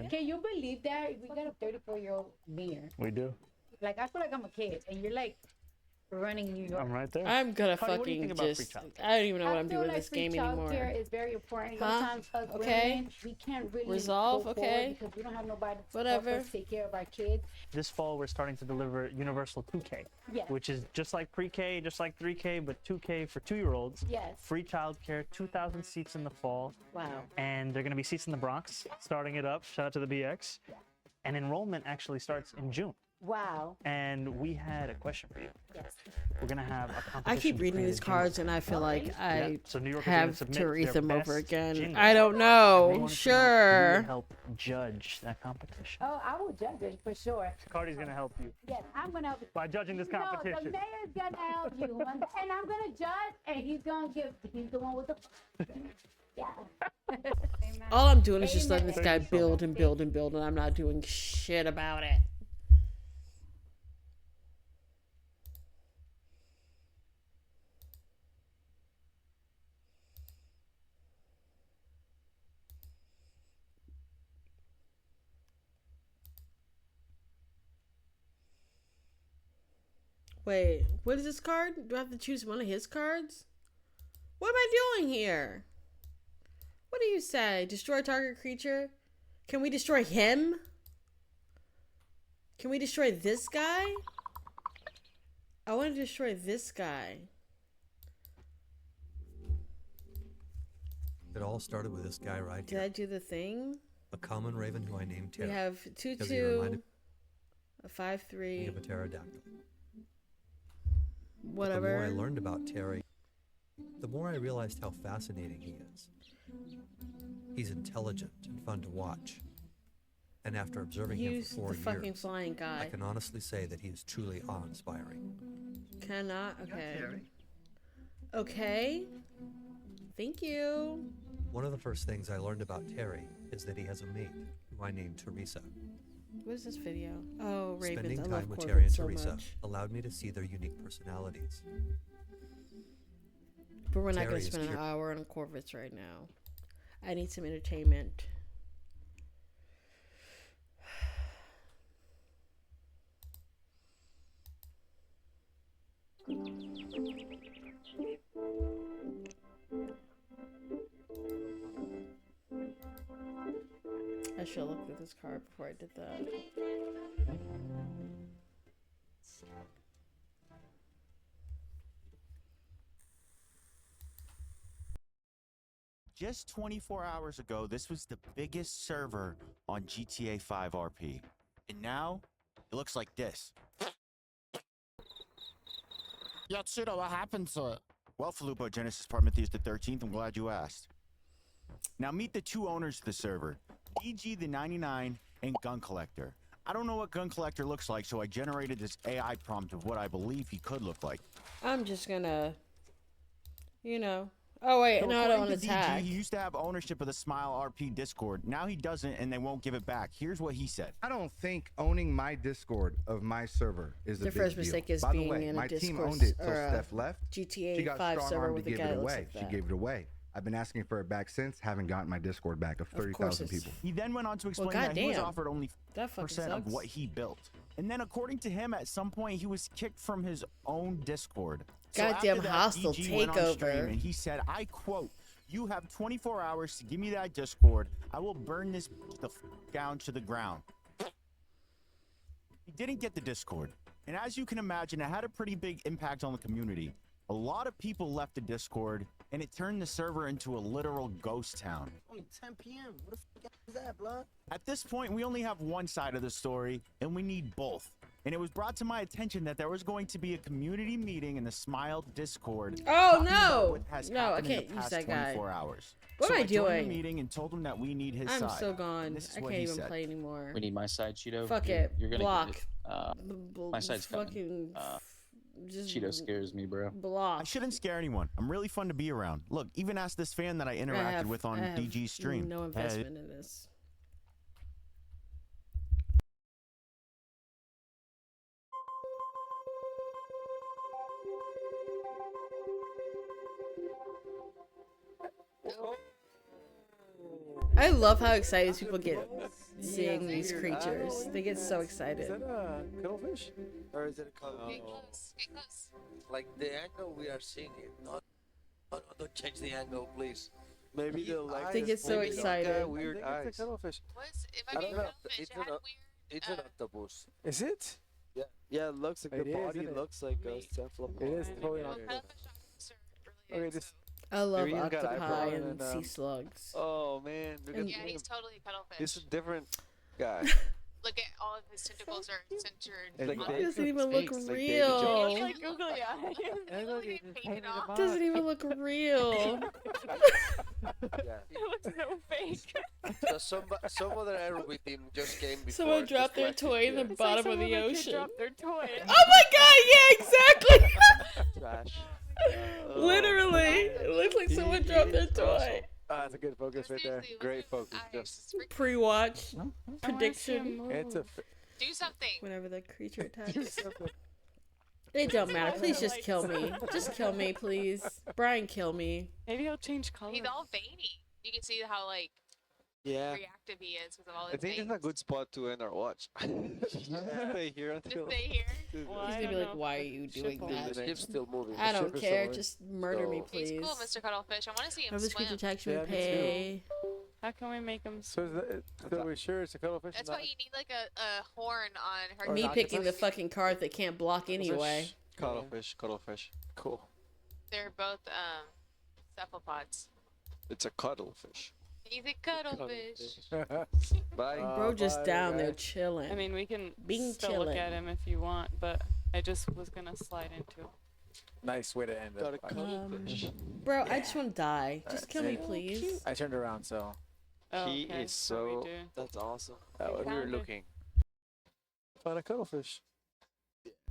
Can you believe that? We got a 34-year-old mayor. We do. Like, I feel like I'm a kid, and you're like running New York. I'm right there. I'm gonna Cardi, what do you think fucking about free just. childcare? I don't even know what I'm feel doing like with this free game anymore. childcare is very important. Huh? Sometimes us Okay. women, we can't really Resolve, go okay. forward because we don't have nobody to Whatever. help us take care of our kids. This fall, we're starting to deliver Universal 2K, Yes. which is just like pre-K, just like 3K, but 2K for 2-year-olds. Yes. Free childcare, 2,000 seats in the fall. Wow. And they're going to be seats in the Bronx, starting it up. Shout out to the BX. And enrollment actually starts in June. Wow. And we had a question for you. Yes. We're going to have a competition. I keep reading between these the cards jingle- and I feel like I Yeah, so New York is gonna have submit to read their them over best again. jingle. I don't They know. wanted to know if you would Sure. help judge that competition. Oh, I will judge it for sure. Cardi's going to help you Yes, I'm gonna help. by judging this No, competition. the mayor's gonna help you, and I'm gonna judge, and he's the one with the. Yeah. All I'm doing is just letting this guy build and build and build, and I'm not doing shit about it. Wait, what is this card? Do I have to choose one of his cards? What am I doing here? What do you say? Destroy target creature? Can we destroy him? Can we destroy this guy? I want to destroy this guy. It all started with this guy right Did here. I do the thing? A common raven who I named We Terra. have because he 2/2, reminded a 5/3. me of a pterodactyl. Whatever. But the more I learned about Terry, the more I realized how fascinating he is. He's intelligent and fun to watch. And after observing him He's for 4 the fucking years, flying guy. I can honestly say that he is truly awe-inspiring. Cannot. Okay. Okay. Thank you. One of the first things I learned about Terry is that he has a mate, who I named Teresa. What is this video? Oh, Ravens. Spending I time love with Corvette Terry and so Teresa much. allowed me to see their unique personalities. But we're not Terry gonna is spend an cur- hour on Corvettes right now. I need some entertainment. I should have looked at this card before I did that. Just 24 hours ago, this was the biggest server on GTA 5 RP. And now, it looks like this. Yatsuda, what happened to it? Well, Filippo, Genesis Prometheus the 13th, I'm glad you asked. Now meet the two owners of the server, DG the 99 and Gun Collector. I don't know what Gun Collector looks like, so I generated this AI prompt of what I believe he could look like. I'm just gonna, you know. Oh wait, So no, I don't want according to to DG, tag. he used to have ownership of the Smile RP Discord. Now he doesn't, and they won't give it back. Here's what he said. I don't think owning my Discord of my server is a Their big first deal. mistake is By the being way, in a my team Discord owned it till or a Steph left. GTA She got 5 server strong-armed with to a give guy it that looks away. like She that. gave it away. I've been asking for it back since. Haven't gotten my Discord back of 30,000 people. He then went on to explain that he was offered only percent of what he built. And then according to him, at some point, he was kicked from his own Discord. So Goddamn after that, hostile DG went on stream takeover. and he said, I quote, "You have 24 hours to give me that Discord. I will burn this down to the ground." He didn't get the Discord. And as you can imagine, it had a pretty big impact on the community. A lot of people left the Discord, and it turned the server into a literal ghost town. Only 10 p.m. What the f is that, blood? At this point, we only have one side of the story, and we need both. And it was brought to my attention that there was going to be a community meeting in the Smile Discord. Oh, talking about no. what has No, I happened in can't the use past that guy. 24 hours. What So am I I joined doing? the meeting and told him that we need his I'm side. so gone. And this is I what can't he even said. play anymore. We need my side, Cheeto. Fuck You're- it. You're gonna Block. get it. My side's coming. Fucking. Just Cheeto scares me, bro. block. I shouldn't scare anyone. I'm really fun to be around. Look, even ask this fan that I interacted with on I have DG's stream. no Hey, investment in this. I love how excited people get seeing these creatures. They get so excited. Is that a cuttlefish? Or is it a cuttlefish? Get close, get close. Like the angle we are seeing it. Don't change the angle, please. Maybe the like. They get so excited. Weird eyes. It's a cuttlefish. It might I be don't a know. cuttlefish. It's It had an, weird. it's an octopus. Is it? Yeah. Yeah, it looks like It the is, body isn't it? looks like a cephalopod. It is totally not. Okay, this. I love Maybe he's got octopi eyebrow and sea and, slugs. Oh man, look at Yeah, him. he's totally a cuttlefish. This is a different guy. Look at all of his tentacles are centered. It's like on It doesn't even look Snakes, like Davy real. Jones. It's like googly eyes. It's really painted off. Doesn't even look real. Yeah. It looks so fake. So some other arrow with him just came before. Someone just dropped their like toy in the yeah. bottom of the ocean. Drop their toy. Oh my god, yeah, exactly! Trash. Literally. It looks like someone dropped their toy. Ah, that's a good focus right there. Great focus. Just. Pre-watch prediction. It's a. Do something. Whenever the creature attacks. It don't matter. Please just kill me. Just kill me, please. Brian, kill me. Maybe he'll change color. He's all veiny. You can see how like reactive he is with all his I think veins. it's a good spot to end our watch. Stay here until. Just stay here. He's gonna be like, why are you doing that? The ship's still moving. I The don't ship is care. still Just murder me, He's please. cool, Mr. Cuttlefish. I want to see him Have this swim. creature attack me Yeah, me too. pay. How can we make him So, so we're sure it's a cuttlefish. That's not why you need like a horn on her. Me dock. picking the fucking card that can't block anyway. Cuttlefish, cuttlefish. Cool. They're both cephalopods. It's a cuttlefish. He's a cuttlefish. Bye. Bro, just bye, down there guys. chilling. I mean, we can Being still chilling. look at him if you want, but I just was gonna slide into. Nice way to end it. Bro, I just want to die. Just kill me, please. I turned around, so. He is so. That's awesome. What we were looking. Found a cuttlefish.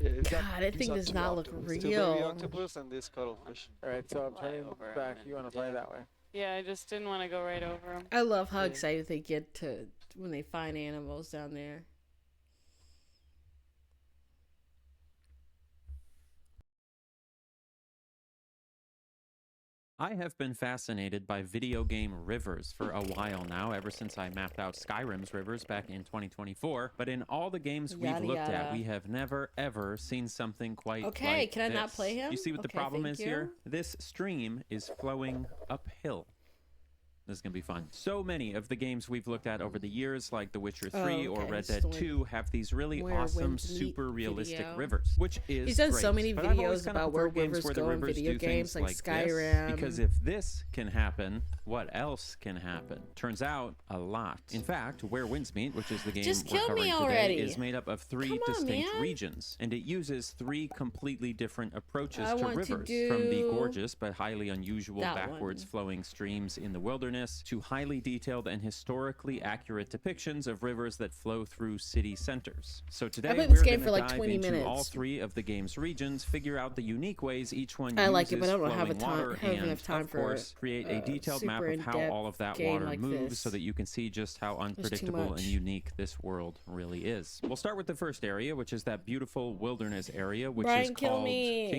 God, that thing does not look Two real. baby octopus and this cuttlefish. Alright, so I'm turning back. You want to play that way? Yeah, I just didn't want to go right over him. I love how excited they get to when they find animals down there. I have been fascinated by video game rivers for a while now, ever since I mapped out Skyrim's rivers back in 2024. But in all the games we've looked at, we have never, ever seen something quite like can I not this. play him? You see what the Okay, problem thank is here? This stream is flowing uphill. This is going to be fun. So many of the games we've looked at over the years, like The Witcher 3 or Red Dead 2, have these really awesome, super realistic rivers, which is He's done great. so many But I've always videos kinda about where preferred games rivers the go in rivers video do games things like this, Skyrim. because if this can happen, what else can happen? Turns out, a lot. In fact, Where Winds Meet, which is the game Just we're kill me covering already. today, is made up of 3 distinct regions, and it uses 3 completely different approaches to want to rivers, do from the gorgeous but highly unusual that backwards flowing streams in the wilderness to highly detailed and historically accurate depictions of rivers that flow through city centers. So today played we're this game going for to like dive 20 into minutes. all 3 of the game's regions, figure out the unique ways each one I uses like it, but I don't have flowing a time- water, have and enough time of for course create a detailed map super of how in-depth all of that game water like moves, this. so that you can see just how too unpredictable and much. unique this world really is. We'll start with the first area, which is that beautiful wilderness area, which Brian, is kill called me.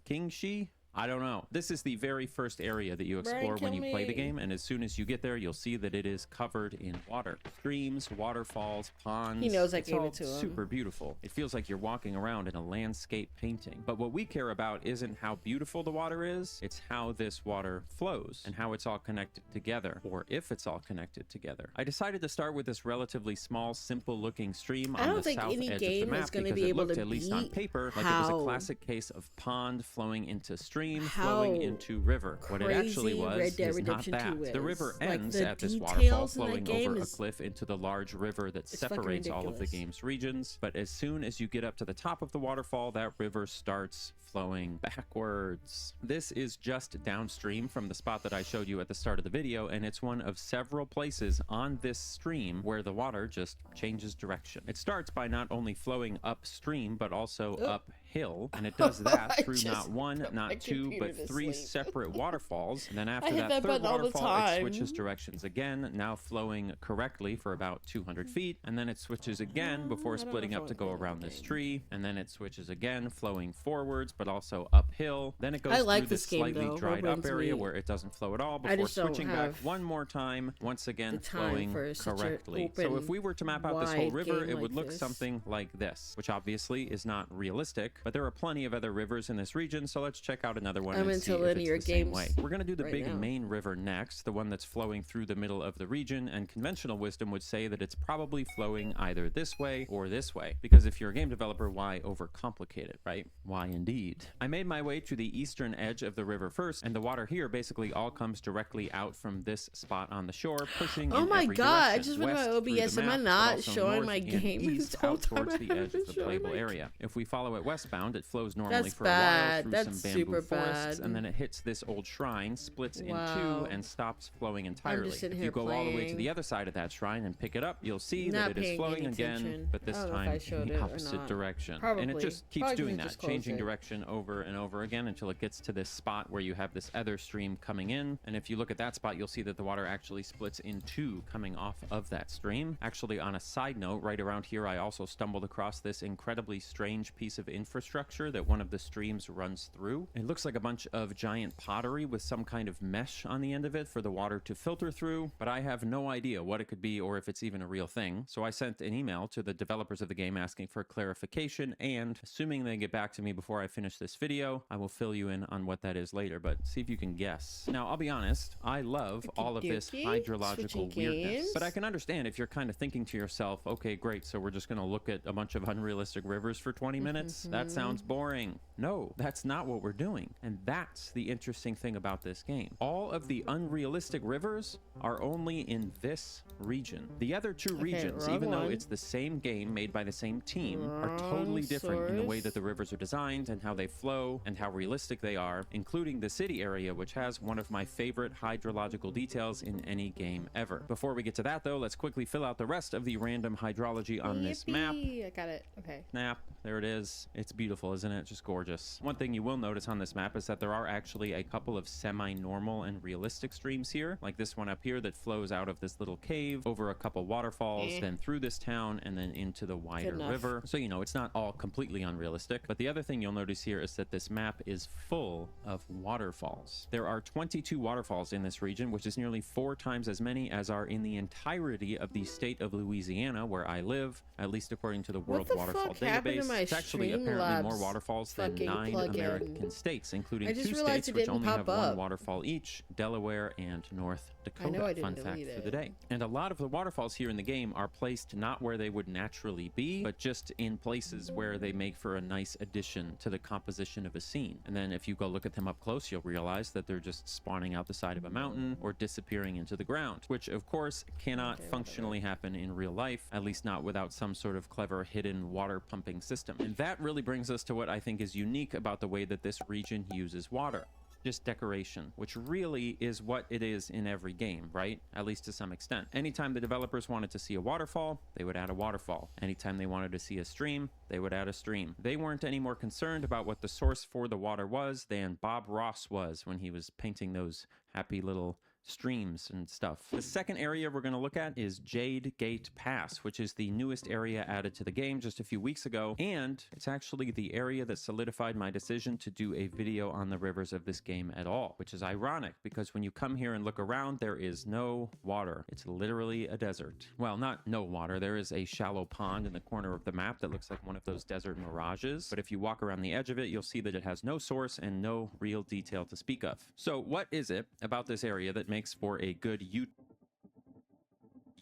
Kingshi? I don't know. This is the very first area that you Brian, explore when kill you play the me. game, and as soon as you get there, you'll see that it is covered in water. Streams, waterfalls, ponds. He knows I It's gave all it to him. super beautiful. It feels like you're walking around in a landscape painting. But what we care about isn't how beautiful the water is, it's how this water flows and how it's all connected together, or if it's all connected together. I decided to start with this relatively small, simple-looking stream I on don't the think south any edge of game the is map gonna because be it able looked, to at least on beat paper, like it was a how- classic case of pond flowing into stream, flowing How into river. What it actually crazy was Red Dead is not Redemption that. 2 The river is. Like, ends the at this waterfall details in that flowing game over a is- cliff into the large river that It's fucking separates all of the ridiculous. game's regions. But as soon as you get up to the top of the waterfall, that river starts flowing backwards. This is just downstream from the spot that I showed you at the start of the video, and it's one of several places on this stream where the water just changes direction. It starts by not only flowing upstream, but also uphill, and it does that I through just not one, put not my 2, computer but to 3 sleep. separate waterfalls. And then after hit that that third button all the waterfall, it time. switches directions again, now flowing correctly for about 200 feet, and then it switches again before splitting up to go around this tree, and then it switches again, flowing forwards, but also uphill. Then it goes I like through this this game, slightly though, dried Where up Winds area Meet. where it doesn't flow at all I before just don't switching back have one more time, once again time flowing for such a correctly. So if open, we were to map out this whole wide river, game it would like look this. something like this, which obviously is not realistic, but there are plenty of other rivers in this region, so let's check out another one I'm and into see if linear it's the same games way. We're going to do the right big now. main river next, the one that's flowing through the middle of the region, and conventional wisdom would say that it's probably flowing either this way or this way, because if you're a game developer, why overcomplicate it, right? Why indeed. I made my way to the eastern edge of the river first, and the water here basically all comes directly out from this spot on the shore, pushing Oh in my every God, I direction, just went to my west through the OBS. Am I map, but not also showing north my and game east this whole out time? towards I the edge haven't of the shown playable my area. If we follow it westbound, it flows normally That's for a while bad. through That's some bamboo super forests, bad. and then it hits this old shrine, splits in Wow. 2, and stops flowing entirely. sitting If here you go all the way to playing. the other side of that shrine and pick it up, you'll see Not that it is paying flowing any again, attention. but this I don't know if I time showed in it the or opposite not. direction. And Probably. it just keeps Probably doing just that, close changing it. direction over and over again until it gets to this spot where you have this other stream coming in. And if you look at that spot, you'll see that the water actually splits in 2 coming off of that stream. Actually, on a side note, right around here, I also stumbled across this incredibly strange piece of infrastructure that one of the streams runs through. It looks like a bunch of giant pottery with some kind of mesh on the end of it for the water to filter through, but I have no idea what it could be or if it's even a real thing. So I sent an email to the developers of the game asking for clarification, and assuming they get back to me before I finish this video, I will fill you in on what that is later, but see if you can guess. Now, I'll be honest, I love all of this Okey-dokey. hydrological Switching weirdness, games. but I can understand if you're kind of thinking to yourself, okay, great, so we're just going to look at a bunch of unrealistic rivers for 20 minutes? That sounds boring. no, that's not what we're doing. And that's the interesting thing about this game. All of the unrealistic rivers are only in this region. The other two regions, even though it's the same game made by the same team, are totally different in the way that the rivers are designed and how they flow and how realistic they are, including the city area, which has one of my favorite hydrological details in any game ever. Before we get to that though, let's quickly fill out the rest of the random hydrology on this map. I got it. Okay. Snap. There it is. It's beautiful, isn't it? Just gorgeous. One thing you will notice on this map is that there are actually a couple of semi-normal and realistic streams here, like this one up here that flows out of this little cave over a couple waterfalls, then through this town and then into the wider river. So, you know, it's not all completely unrealistic. But the other thing you'll notice here is that this map is full of waterfalls. There are 22 waterfalls in this region, which is nearly 4 times as many as are in the entirety of the state of Louisiana, where I live, at least according to the World Waterfall Database. It's actually apparently more waterfalls than 9 American states, including 2 states which only have 1 waterfall each, Delaware and North Dakota. Fun fact for the day. And a lot of the waterfalls here in the game are placed not where they would naturally be, but just in places where they make for a nice addition to the composition of a scene. And then if you go look at them up close, you'll realize that they're just spawning out the side of a mountain or disappearing into the ground, which of course cannot functionally happen in real life, at least not without some sort of clever hidden water pumping system. And that really brings us to what I think is unique about the way that this region uses water. Just decoration, which really is what it is in every game, right? At least to some extent. Anytime the developers wanted to see a waterfall, they would add a waterfall. Anytime they wanted to see a stream, they would add a stream. They weren't any more concerned about what the source for the water was than Bob Ross was when he was painting those happy little streams and stuff. The second area we're going to look at is Jade Gate Pass, which is the newest area added to the game just a few weeks ago, and it's actually the area that solidified my decision to do a video on the rivers of this game at all, which is ironic because when you come here and look around, there is no water. It's literally a desert. Well, not no water. There is a shallow pond in the corner of the map that looks like one of those desert mirages, but if you walk around the edge of it, you'll see that it has no source and no real detail to speak of. So what is it about this area that makes for a good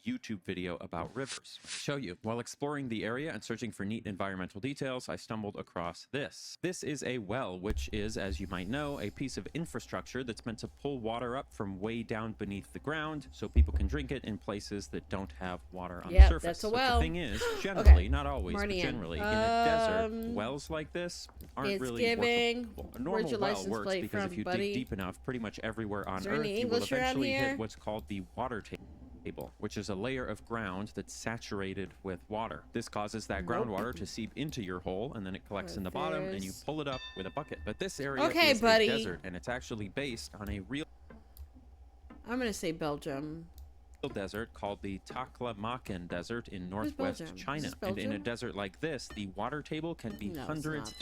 YouTube video about rivers? I'll show you. While exploring the area and searching for neat environmental details, I stumbled across this. This is a well, which is, as you might know, a piece of infrastructure that's meant to pull water up from way down beneath the ground so people can drink it in places that don't have water on the surface. That's a well. But the thing is, generally, not always, but generally, in a desert, wells like this aren't really workable. A normal well works because if you dig deep enough, pretty much everywhere on Earth, you will eventually hit what's called the water table, which is a layer of ground that's saturated with water. This causes that groundwater to seep into your hole, and then it collects in the bottom, and you pull it up with a bucket. But this area is a desert, and it's actually based on a real... I'm gonna say Belgium. Desert called the Taklamakan Desert in northwest China. And in a desert like this, the water table can be hundreds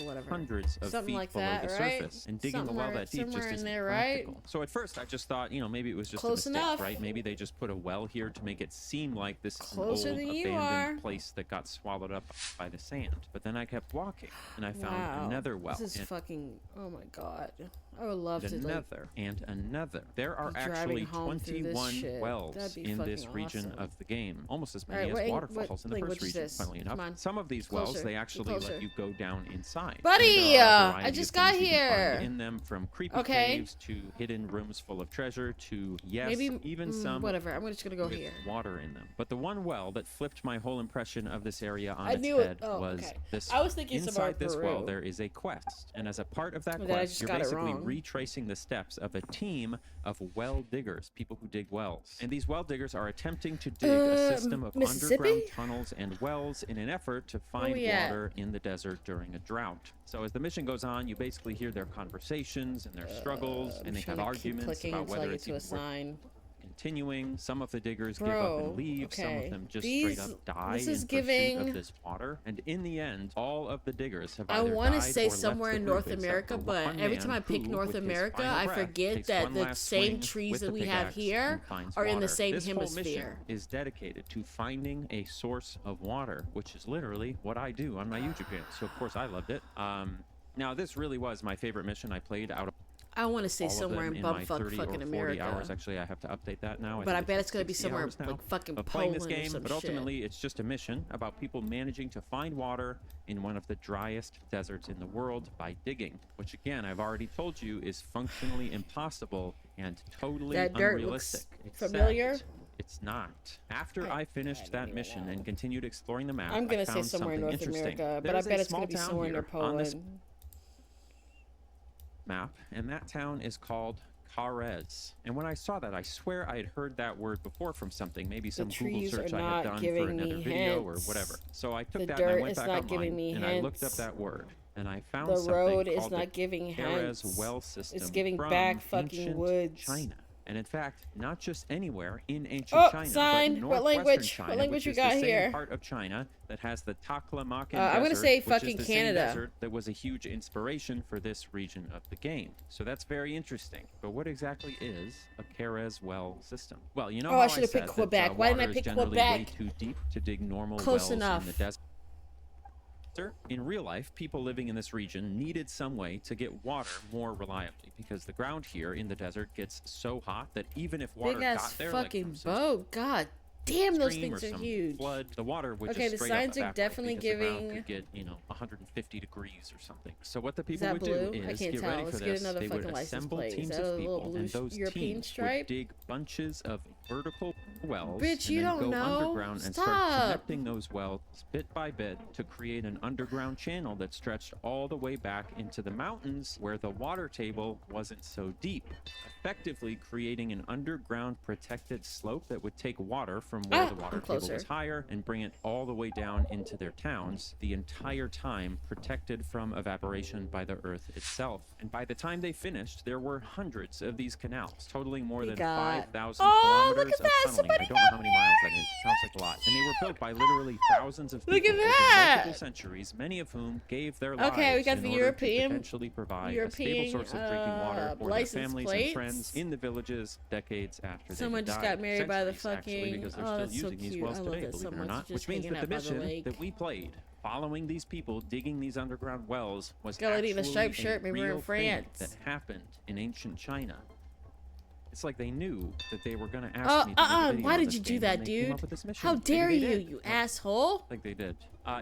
of feet below the surface. And digging a well that deep just isn't practical. So at first I just thought, you know, maybe it was just a mistake, right? Maybe they just put a well here to make it seem like this is an old abandoned place that got swallowed up by the sand. But then I kept walking and I found another well. This is fucking, oh my god. I would love to another and another. There are actually 21 wells in this region of the game, almost as many as waterfalls in the first region, funnily enough. Some of these wells, they actually let you go down inside. Buddy, I just got here. In them, from creepy caves to hidden rooms full of treasure to, yes, even some whatever. I'm just gonna go here. Water in them. But the one well that flipped my whole impression of this area on its head was this. I was thinking inside this well, there is a quest, and as a part of that quest, you're basically retracing the steps of a team of well diggers, people who dig wells. And these well diggers are attempting to dig a system of underground tunnels and wells in an effort to find water in the desert during a drought. So as the mission goes on, you basically hear their conversations and their struggles, and they have arguments about whether it's even worth continuing. Some of the diggers give up and leave. Some of them just straight up die in pursuit of this water. And in the end, all of the diggers have either died or left the group. I want to say somewhere in North America, but every time I pick North America, I forget that the same trees that we have here are in the same hemisphere. This whole mission is dedicated to finding a source of water, which is literally what I do on my YouTube channel. So of course I loved it. Now this really was my favorite mission I played out of I want to say all of somewhere them in my 30 bumfuck fucking or 40 America. hours. Actually, I have to update that now. But I think bet it's gonna be 60 somewhere hours now like fucking of playing this Poland or game. some But shit. ultimately, it's just a mission about people managing to find water in one of the driest deserts in the world by digging, which again, I've already told you is functionally impossible and totally That dirt unrealistic. looks familiar. Except it's not. After I finished that mission and continued exploring the map, I'm gonna I say found somewhere in something North interesting. America, but I There's a bet it's small gonna be town somewhere near here on this Poland. map, and that town is called Karez. And when I saw that, I swear I had heard that word before from something, maybe some Google trees search are I had not done for giving another me video or hints. whatever. So I took The that and I dirt went is back not online giving me and I looked up hints. that word. And I found The something road is called not the giving Karez hints. well system. It's giving from back fucking ancient woods. China. And in fact, not just anywhere in ancient Oh, China, sign. but What northwestern language? China, What language which we is got the same here? part of China that has the Taklamakan I'm gonna Desert, say which fucking is the Canada. same desert that was a huge inspiration for this region of the game. So that's very interesting. But what exactly is a Karez well system? Well, you know Oh, how I should have said picked that, Quebec. Why didn't I water is pick generally Quebec? way too deep to dig normal Close wells enough. in the desert. In real life, people living in this region needed some way to get water more reliably because the ground here in the desert gets so hot that even if water Big ass got there, fucking like from some boat. God damn, those stream things or are some huge. flood, the water would Okay, just the straight signs up are evaporate definitely because the ground giving- could get 150 degrees or something. So what the Is people that would blue? do I is can't get tell. ready Let's for get this. another They would fucking license assemble plate. Is teams that a of little people, blue and those European teams stripe? would dig bunches of vertical wells Bitch, and you then don't go know? underground and Stop. start connecting those wells bit by bit to create an underground channel that stretched all the way back into the mountains where the water table wasn't so deep, effectively creating an underground protected slope that would take water from where the water table was higher and bring it all the way down into their towns, the entire time protected from evaporation by the earth itself. And by the time they finished, there were hundreds of these canals, totaling more than 5,000 kilometers of tunneling. I don't know how many miles that is. It sounds like a lot. And they were built by literally thousands of people over multiple centuries, many of whom gave their lives Okay, we got in the order European- to potentially provide a stable source of drinking water for their license families plates. and friends in the villages decades after Someone they just died. got married by the Centuries, actually, fucking- because they're oh, still that's so using these cute. wells I love today, that believe so it or much. not. Just Which means hanging that the out by the mission lake. that we played, following these people digging these underground wells, was Got a lady in a actually striped shirt, maybe we're in real thing France. that happened in ancient China. It's like they knew that they were going to ask me to make a video Why on did this you do game that, when they came dude? up with this mission. How Maybe dare they you, did. you asshole? I think they did.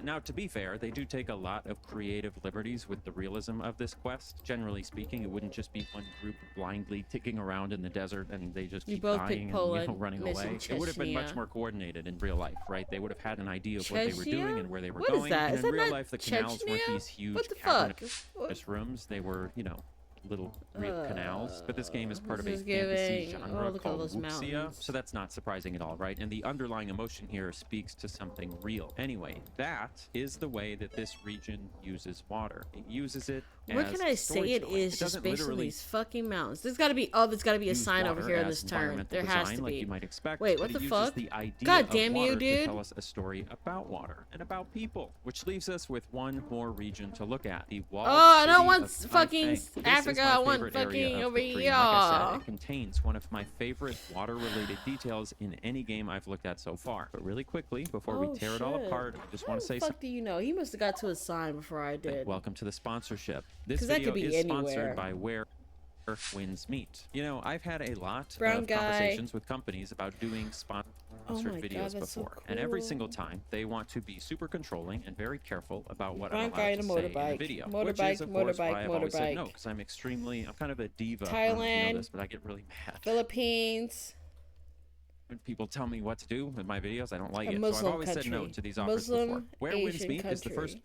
Now, to be fair, they do take a lot of creative liberties with the realism of this quest. Generally speaking, it wouldn't just be one group blindly ticking around in the desert and they just You keep both dying picked and Poland, running Mission away. It would have been much Chechnya. more coordinated in real life, right? They would have had an idea of what they were Chechnya? doing and where they were What is going. that? And Is in that real not life, the canals weren't Chechnya? these huge What the fuck? cavernous rooms. They were, little real canals, but this game is part of a this is fantasy giving- genre oh, look at all called those wuxia, mountains. so that's not surprising at all, right? And the underlying emotion here speaks to something real. Anyway, that is the way that this region uses water. It uses it What as can I say it storytelling. is just doesn't based on literally these fucking mountains? There's gotta be a use sign over water here in as this turn. environmental There has design to like be. you might expect, Wait, but what it the uses fuck? the idea God of damn you, water to dude. tell us a story about water and about people, which leaves us with one more region to look at, the walled Oh, I don't city want of fucking Taipei. This is Africa, my I want favorite area fucking of the over tree, and here. like I said, it contains one of my favorite water-related details in any game I've looked at so far. But really quickly, before we tear it all shit. apart, I just How want to the say fuck do you know? He must have got to a sign before I did. welcome to the sponsorship. This 'Cause that video could be is anywhere. sponsored by Where Winds Meet. I've had a lot Brown of guy. conversations with companies about doing sponsored Oh my videos God, that's so before, and every cool. single time they want to be super controlling and very careful about what Brown I'm guy allowed in to a say in the motorbike. video. Motorbike, which is, of course, why motorbike, I've always said motorbike. no, because I'm kind of a diva. I don't know if you Thailand. know this, but I get really mad Philippines. when people tell me what to do with my videos. I don't like A it, so Muslim I've always said no country. to these offers Muslim before. Where Winds Asian Meet is the country. first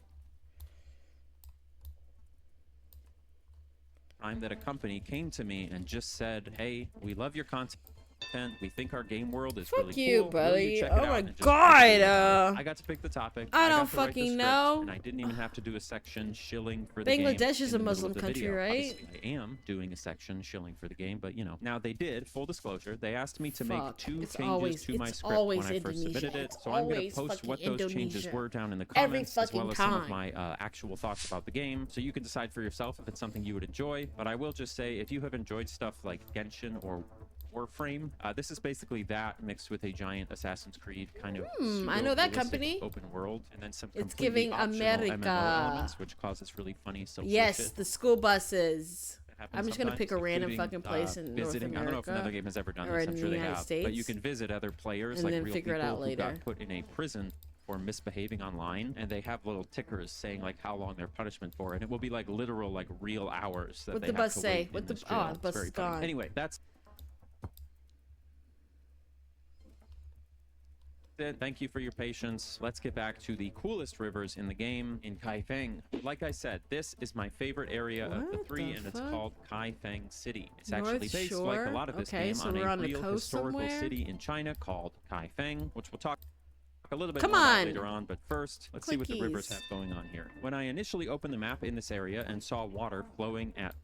time that a company came to me and just said, "Hey, we love your content. We think our game world is really you, cool. Will buddy. check Oh it out?" my And just God, pick it. I got to pick the topic. I got don't to write the fucking script, know. And I didn't even have to do a section shilling for the game. Bangladesh is in a the middle Muslim of the country, video. right? Obviously, I am doing a section shilling for the game, but now they did. Full disclosure, they asked me to make Fuck. 2 It's changes always- to my it's script always when I first Indonesia. submitted it. It's So I'm going always to post what fucking those changes Indonesia. were down in the Every comments, as well fucking as some of time. my actual thoughts about the game, so you can decide for yourself if it's something you would enjoy. But I will just say, if you have enjoyed stuff like Genshin or Warframe, this is basically that mixed with a giant Assassin's Creed kind of I know that pseudo-realistic company. open world, and then some It's completely giving optional America. MMO elements, which causes really funny social Yes, shit. the school buses. happens I'm just gonna pick a sometimes, random including, fucking place in North visiting. I don't know if America another game has ever done or this. in I'm the sure they United have. But you States, can visit other players, and like then real figure it people out who later. got put in a prison for misbehaving online, and they have little tickers saying like how long their punishment for, and it will be like literal like real hours that What they the have bus to say? wait What in the this jail. the It's bus very is funny. gone. Anyway, that's it. Thank you for your patience. Let's get back to the coolest rivers in the game in Kaifeng. Like I said, this is my favorite area of the three, and it's called Kaifeng City. It's actually North based, Shore? like a lot of this Okay, game, so on we're a on the real coast historical somewhere? city in China called Kaifeng, which we'll talk a little bit Come more about on. later on. But first, let's see what the rivers Clickies. have going on here. When I initially opened the map in this area and saw water flowing at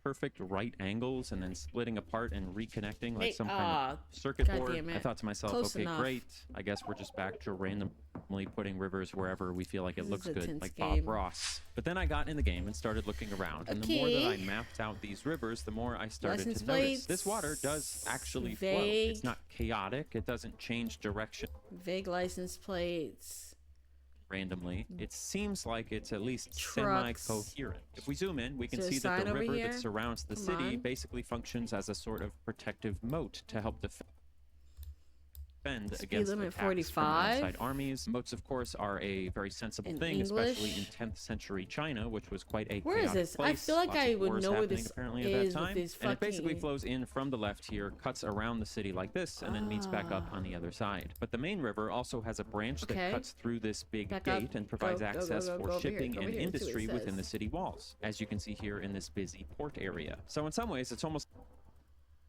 perfect right angles and then splitting apart and reconnecting like Hey, some kind of circuit God board, damn it. I thought to myself, Close okay, enough. great. I guess we're just back to randomly putting rivers wherever we feel like it This looks is a good, tense like game. Bob Ross. But then I got in the game and started looking around, and the more that I Okay. mapped out these rivers, the more I started License to notice plates. this water does actually flow. Vague. It's not chaotic. It doesn't change direction Vague license plates. randomly. It seems like it's at least Trucks. semi-coherent. If we zoom in, we can Is there a see that sign the over river here? that surrounds the Come city on. basically functions as a sort of protective moat to help defend Speed against limit attacks from 45? outside armies. Moats, of course, are a very sensible In thing, especially in English? 10th century China, which was quite a Where is chaotic this? I place. feel like Lots I of would wars know where happening this apparently at is that with time. these And it basically fucking- flows in from the left here, cuts around the city like this, and then meets back up on the other side. But the main river also has a branch Okay. that cuts through this big Back up. gate and provides Go, go, go, access go, for go over here, shipping go over and here, let's see what it industry within the says. city walls, as you can see here in this busy port area. So in some ways, it's almost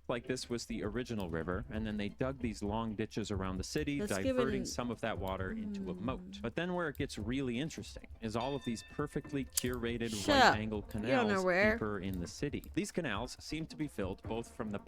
like this was the original river, and then they dug these long ditches around the city, Let's give it diverting an- some of that water into a moat. But then where it gets really interesting is all of these perfectly curated Shut up. right-angle You don't know canals where. deeper in the city. These canals seem to be filled both from the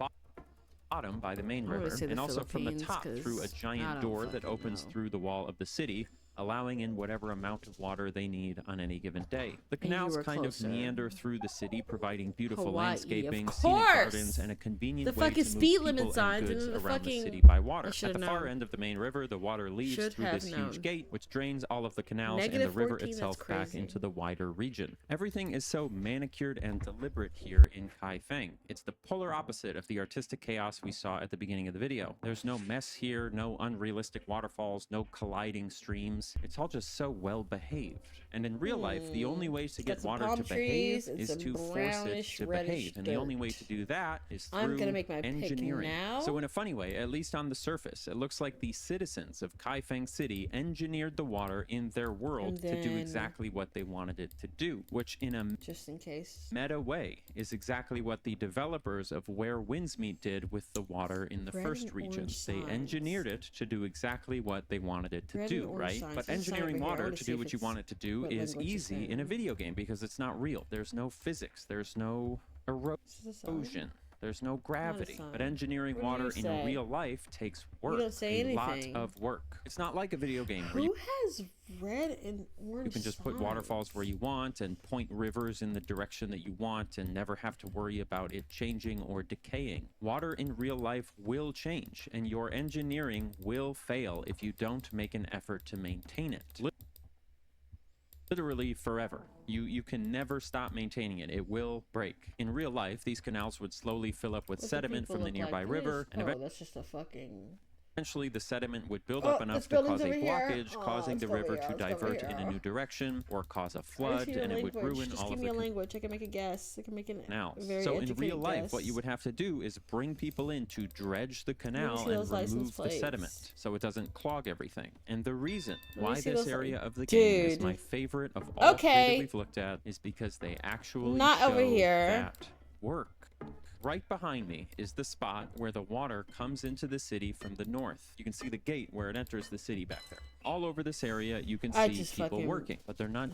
bottom by the main I wanna river say the and also from the Philippines, top 'cause through a I giant don't door that fucking opens know. through the wall of the city, allowing in whatever amount of water they need on any given day. The And you canals were kind closer. of meander through the city, providing beautiful Hawaii, of landscaping, scenic course! gardens, and a convenient The way fucking to move speed people limit and signs goods and the around the fucking- city by water. I At should've the far known. end of the main river, the water leaves Should through have this known. huge gate, which drains all of the canals and Negative the river 14, that's itself back crazy. into the wider region. Everything is so manicured and deliberate here in Kaifeng. It's the polar opposite of the artistic chaos we saw at the beginning of the video. There's no mess here, no unrealistic waterfalls, no colliding streams. It's all just so well behaved. And in real life, the only way to Got get some water palm to trees behave and is some to force it brownish, to reddish behave. And the only way dirt. to do that is through I'm gonna make my pick engineering. now. So in a funny way, at least on the surface, it looks like the citizens of Kaifeng City engineered the water in their world And to do then- exactly what they wanted it to do, which in a Just in case. meta way is exactly what the developers of Where Winds Meet did with the water in the Red first and region. orange They signs. engineered it to do exactly what they wanted it to Red and do, orange right? signs. But There's a sign engineering over here. I water wanna to see do if what you it's want it to do what is language it's easy in a in. video game because it's not real. There's no physics. There's no erosion. There's no gravity. sign. But engineering What do you water in say? real life takes work. don't say a lot anything. of work. It's not like a video game where you Who has red and orange you can just put signs? waterfalls where you want and point rivers in the direction that you want and never have to worry about it changing or decaying. Water in real life will change, and your engineering will fail if you don't make an effort to maintain it. Literally forever. You can never stop maintaining it. It will break. In real life, these canals would slowly fill up with What do sediment people from the look like? nearby What is- river, and oh, that's just a fucking. eventually the sediment would build Oh, up this enough to building's cause a over here. blockage, Oh, causing let's the go over river here, to let's go over divert in a here. new direction or cause a I just flood, need a and it would language. ruin Just all give of me the a language. I can make a guess. I can make an canals. very So in educated real life, guess. what you would have to do is bring people in to dredge the canal see and those license remove the plates. sediment so it doesn't clog everything. And the reason Let me why see this those area li- of the game is Dude. my favorite of all three Okay. that we've looked at is because they actually Not over show here. that work. Right behind me is the spot where the water comes into the city from the north. You can see the gate where it enters the city back there. All over this area, you can I see just people fucking- working, but they're not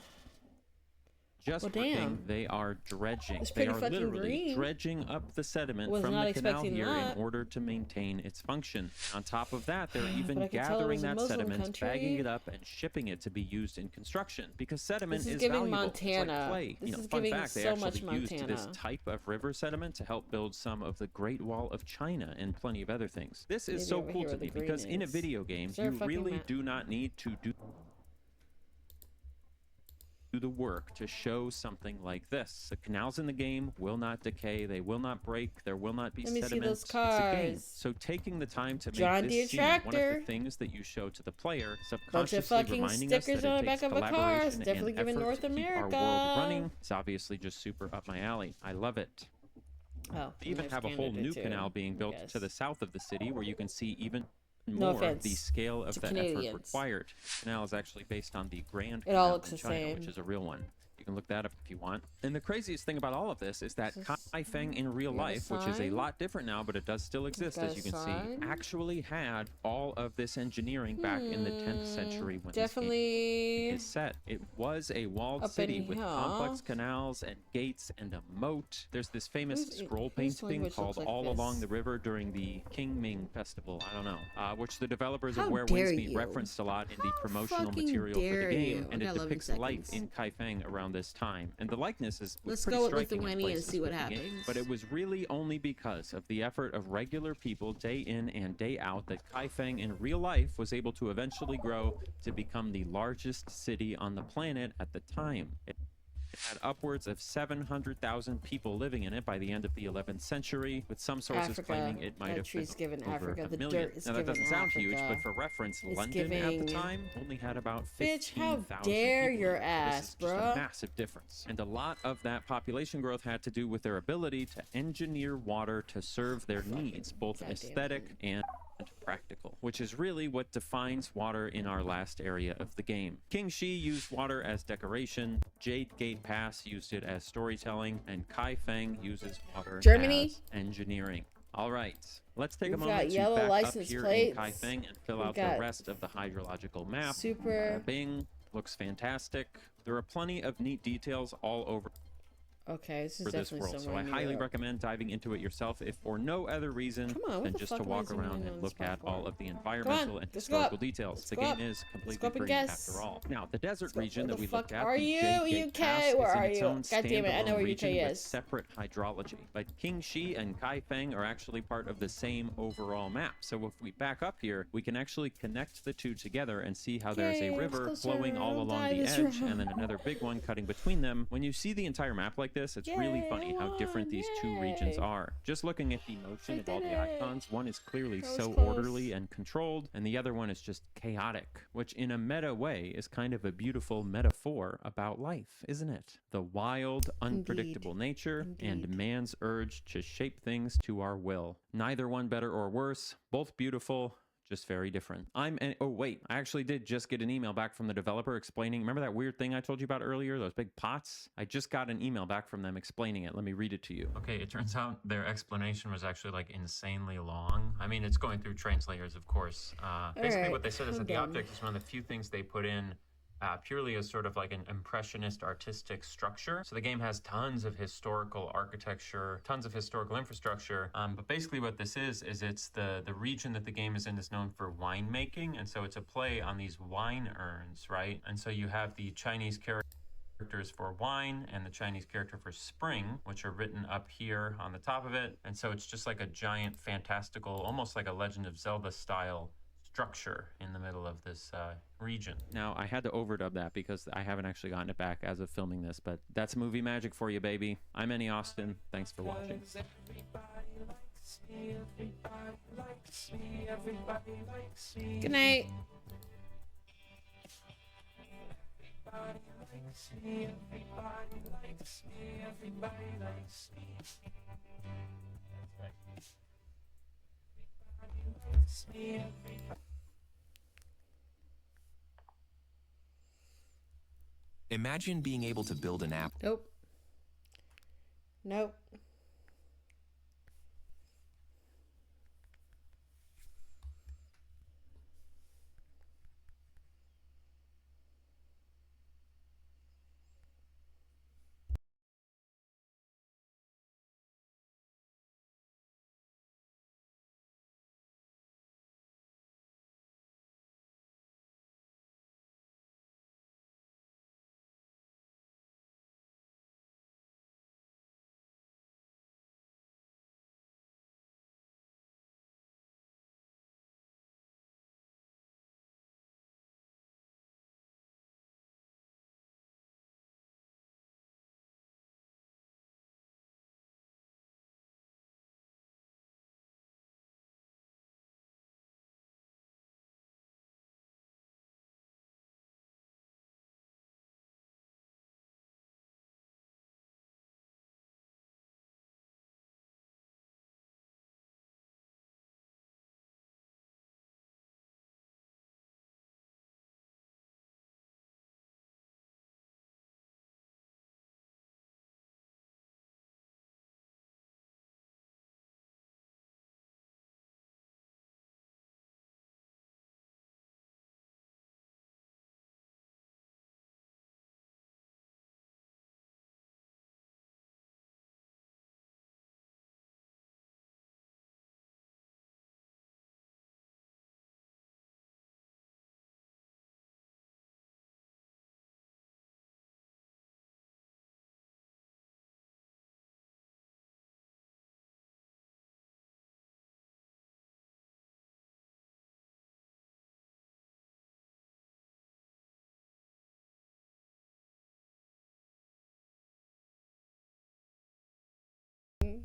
just Well, working, damn. they are dredging. It's They pretty are fucking literally green. dredging up the sediment Was from not the canal expecting here that. in order to maintain its function. On top of that, they're But even I could tell it gathering was a that Muslim sediment, country. bagging it up, and shipping it to be used in construction because sediment This is is giving valuable. It's Montana. like clay. This is Fun giving fact, they so much actually used this Montana. type of river sediment to help build some of the Great Wall of China and plenty of other things. This is Maybe so over cool here to where me the because green in a is. video game, Is there a you fucking really map? do not need to do the work to show something like this. The canals in the game will not decay, they will not break, there will not be Let me see sediment. those It's a game. cars. So taking the time to John make Deere this scene one of tractor. the things that you show to the player, Bunch of subconsciously fucking reminding us stickers that on it the back takes of a car. It's collaboration definitely and giving effort North to keep our America. world running. It's obviously just super up my alley. I love it. Oh, We even have a whole new canal being built to the south of the city where you can see even No more offense the scale of to the effort Canadians. required. The canal is actually based on the Grand It all Canal looks in the China, same. which is a real one. You can look that up if you want. And the craziest thing about all of this is that Kaifeng in real you have a life, which is a sign? lot different now, but it does still exist, got as a you can sign? see, actually had all of this engineering back in the 10th century when this game Definitely. is set. It was a walled Up city in with here. complex canals and gates and a moat. There's this famous scroll whose painting language called looks like All this? Along the River during the King Ming Festival. I don't know. Which the developers How of Where dare Winds Meet you? referenced a lot in the promotional fucking material for dare the game, you? and I it got 11 depicts life seconds. in Kaifeng around this time. And the likeness is Let's pretty go with striking in Lithuania and places see what with the game, happens. but it was really only because of the effort of regular people day in and day out that Kaifeng in real life was able to eventually grow to become the largest city on the planet at the time. It had upwards of 700,000 people living in it by the end of the 11th century, with some sources Africa. claiming it might That have tree's been giving over Africa. a The million. dirt is Now that giving doesn't sound huge, Africa. but for reference, It's London at giving- the time only had about Bitch, how 15,000 dare people. your So ass, this is just a bruh. massive difference. And a lot of that population growth had to do with their ability to engineer water to serve their needs, both aesthetic and practical, which is really what defines water in our last area of the game. King Shi used water as decoration, Jade Gate Pass used it as storytelling, and Kaifeng uses water Germany? as engineering. All right, let's take a We've got moment to yellow back up license here plates. in Kaifeng and fill We've out the got rest of the hydrological map. super- Bing looks fantastic. There are plenty of neat details all over Okay, this is for this definitely world, so somewhere I in highly Europe. recommend diving into it yourself, if for no other reason Come on, what than the just fuck to am I walk zooming around in on and this look at all of the environmental and let's go historical up. details. Let's The go game up. is Let's go completely up and free guess. after all. Now, the desert go. region Where that the we fuck looked at, are the you? Jade Gate UK? Pass, Where is in are its you? own God damn it, I know standalone where region UK with is. separate hydrology. But King Shi and Kaifeng are actually part of the same overall map. So if we back up here, we can actually connect the two together and see how there's Okay, a let's river go flowing serve. all Don't along die the this edge road. and then another big one cutting between them. When you see the entire map like this, it's really Yay, funny how different these two regions yay. are. Just looking at the motion of all the icons, one is clearly That was so close. orderly and controlled, and the other one is just chaotic, which in a meta way is kind of a beautiful metaphor about life, isn't it? The wild, unpredictable nature and man's urge to shape things to our will. Neither one better or worse, both beautiful, just very different. Oh wait, I actually did just get an email back from the developer explaining, remember that weird thing I told you about earlier, those big pots? I just got an email back from them explaining it. Let me read it to you. Okay, it turns out their explanation was actually like insanely long. I mean, it's going through translators, of course. Basically right, what they said is that I'm the done. object is one of the few things they put in purely as sort of like an impressionist artistic structure. So the game has tons of historical architecture, tons of historical infrastructure. But basically what this is it's the region that the game is in is known for winemaking. And so it's a play on these wine urns, right? And so you have the Chinese characters for wine and the Chinese character for spring, which are written up here on the top of it. And so it's just like a giant fantastical, almost like a Legend of Zelda style structure in the middle of this region. Now, I had to overdub that because I haven't actually gotten it back as of filming this, but that's movie magic for you, baby. I'm Annie Austin. Thanks for watching. Good night. Imagine being able to build an app. Nope. Nope.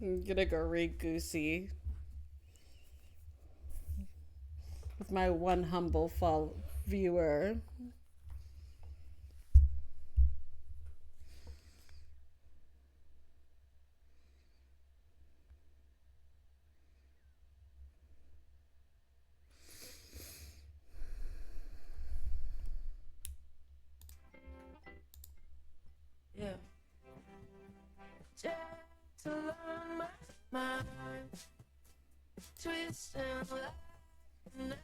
I'm gonna go read Goosey. With my one humble viewer. Yeah. Gentle on my mind, twisting like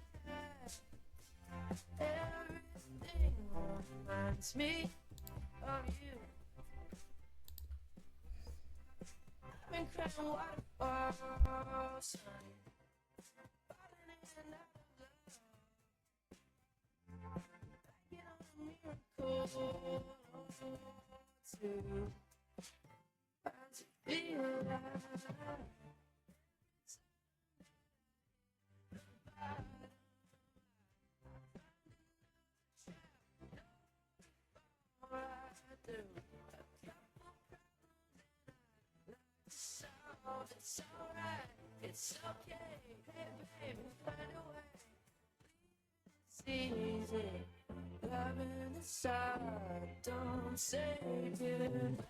everything reminds me of you. I've been crying waterfalls, honey, falling in and out of love. I get on a miracle too. About to feel alive. It's alright, it's okay, hey baby, find a way. It's easy, loving inside, don't save it.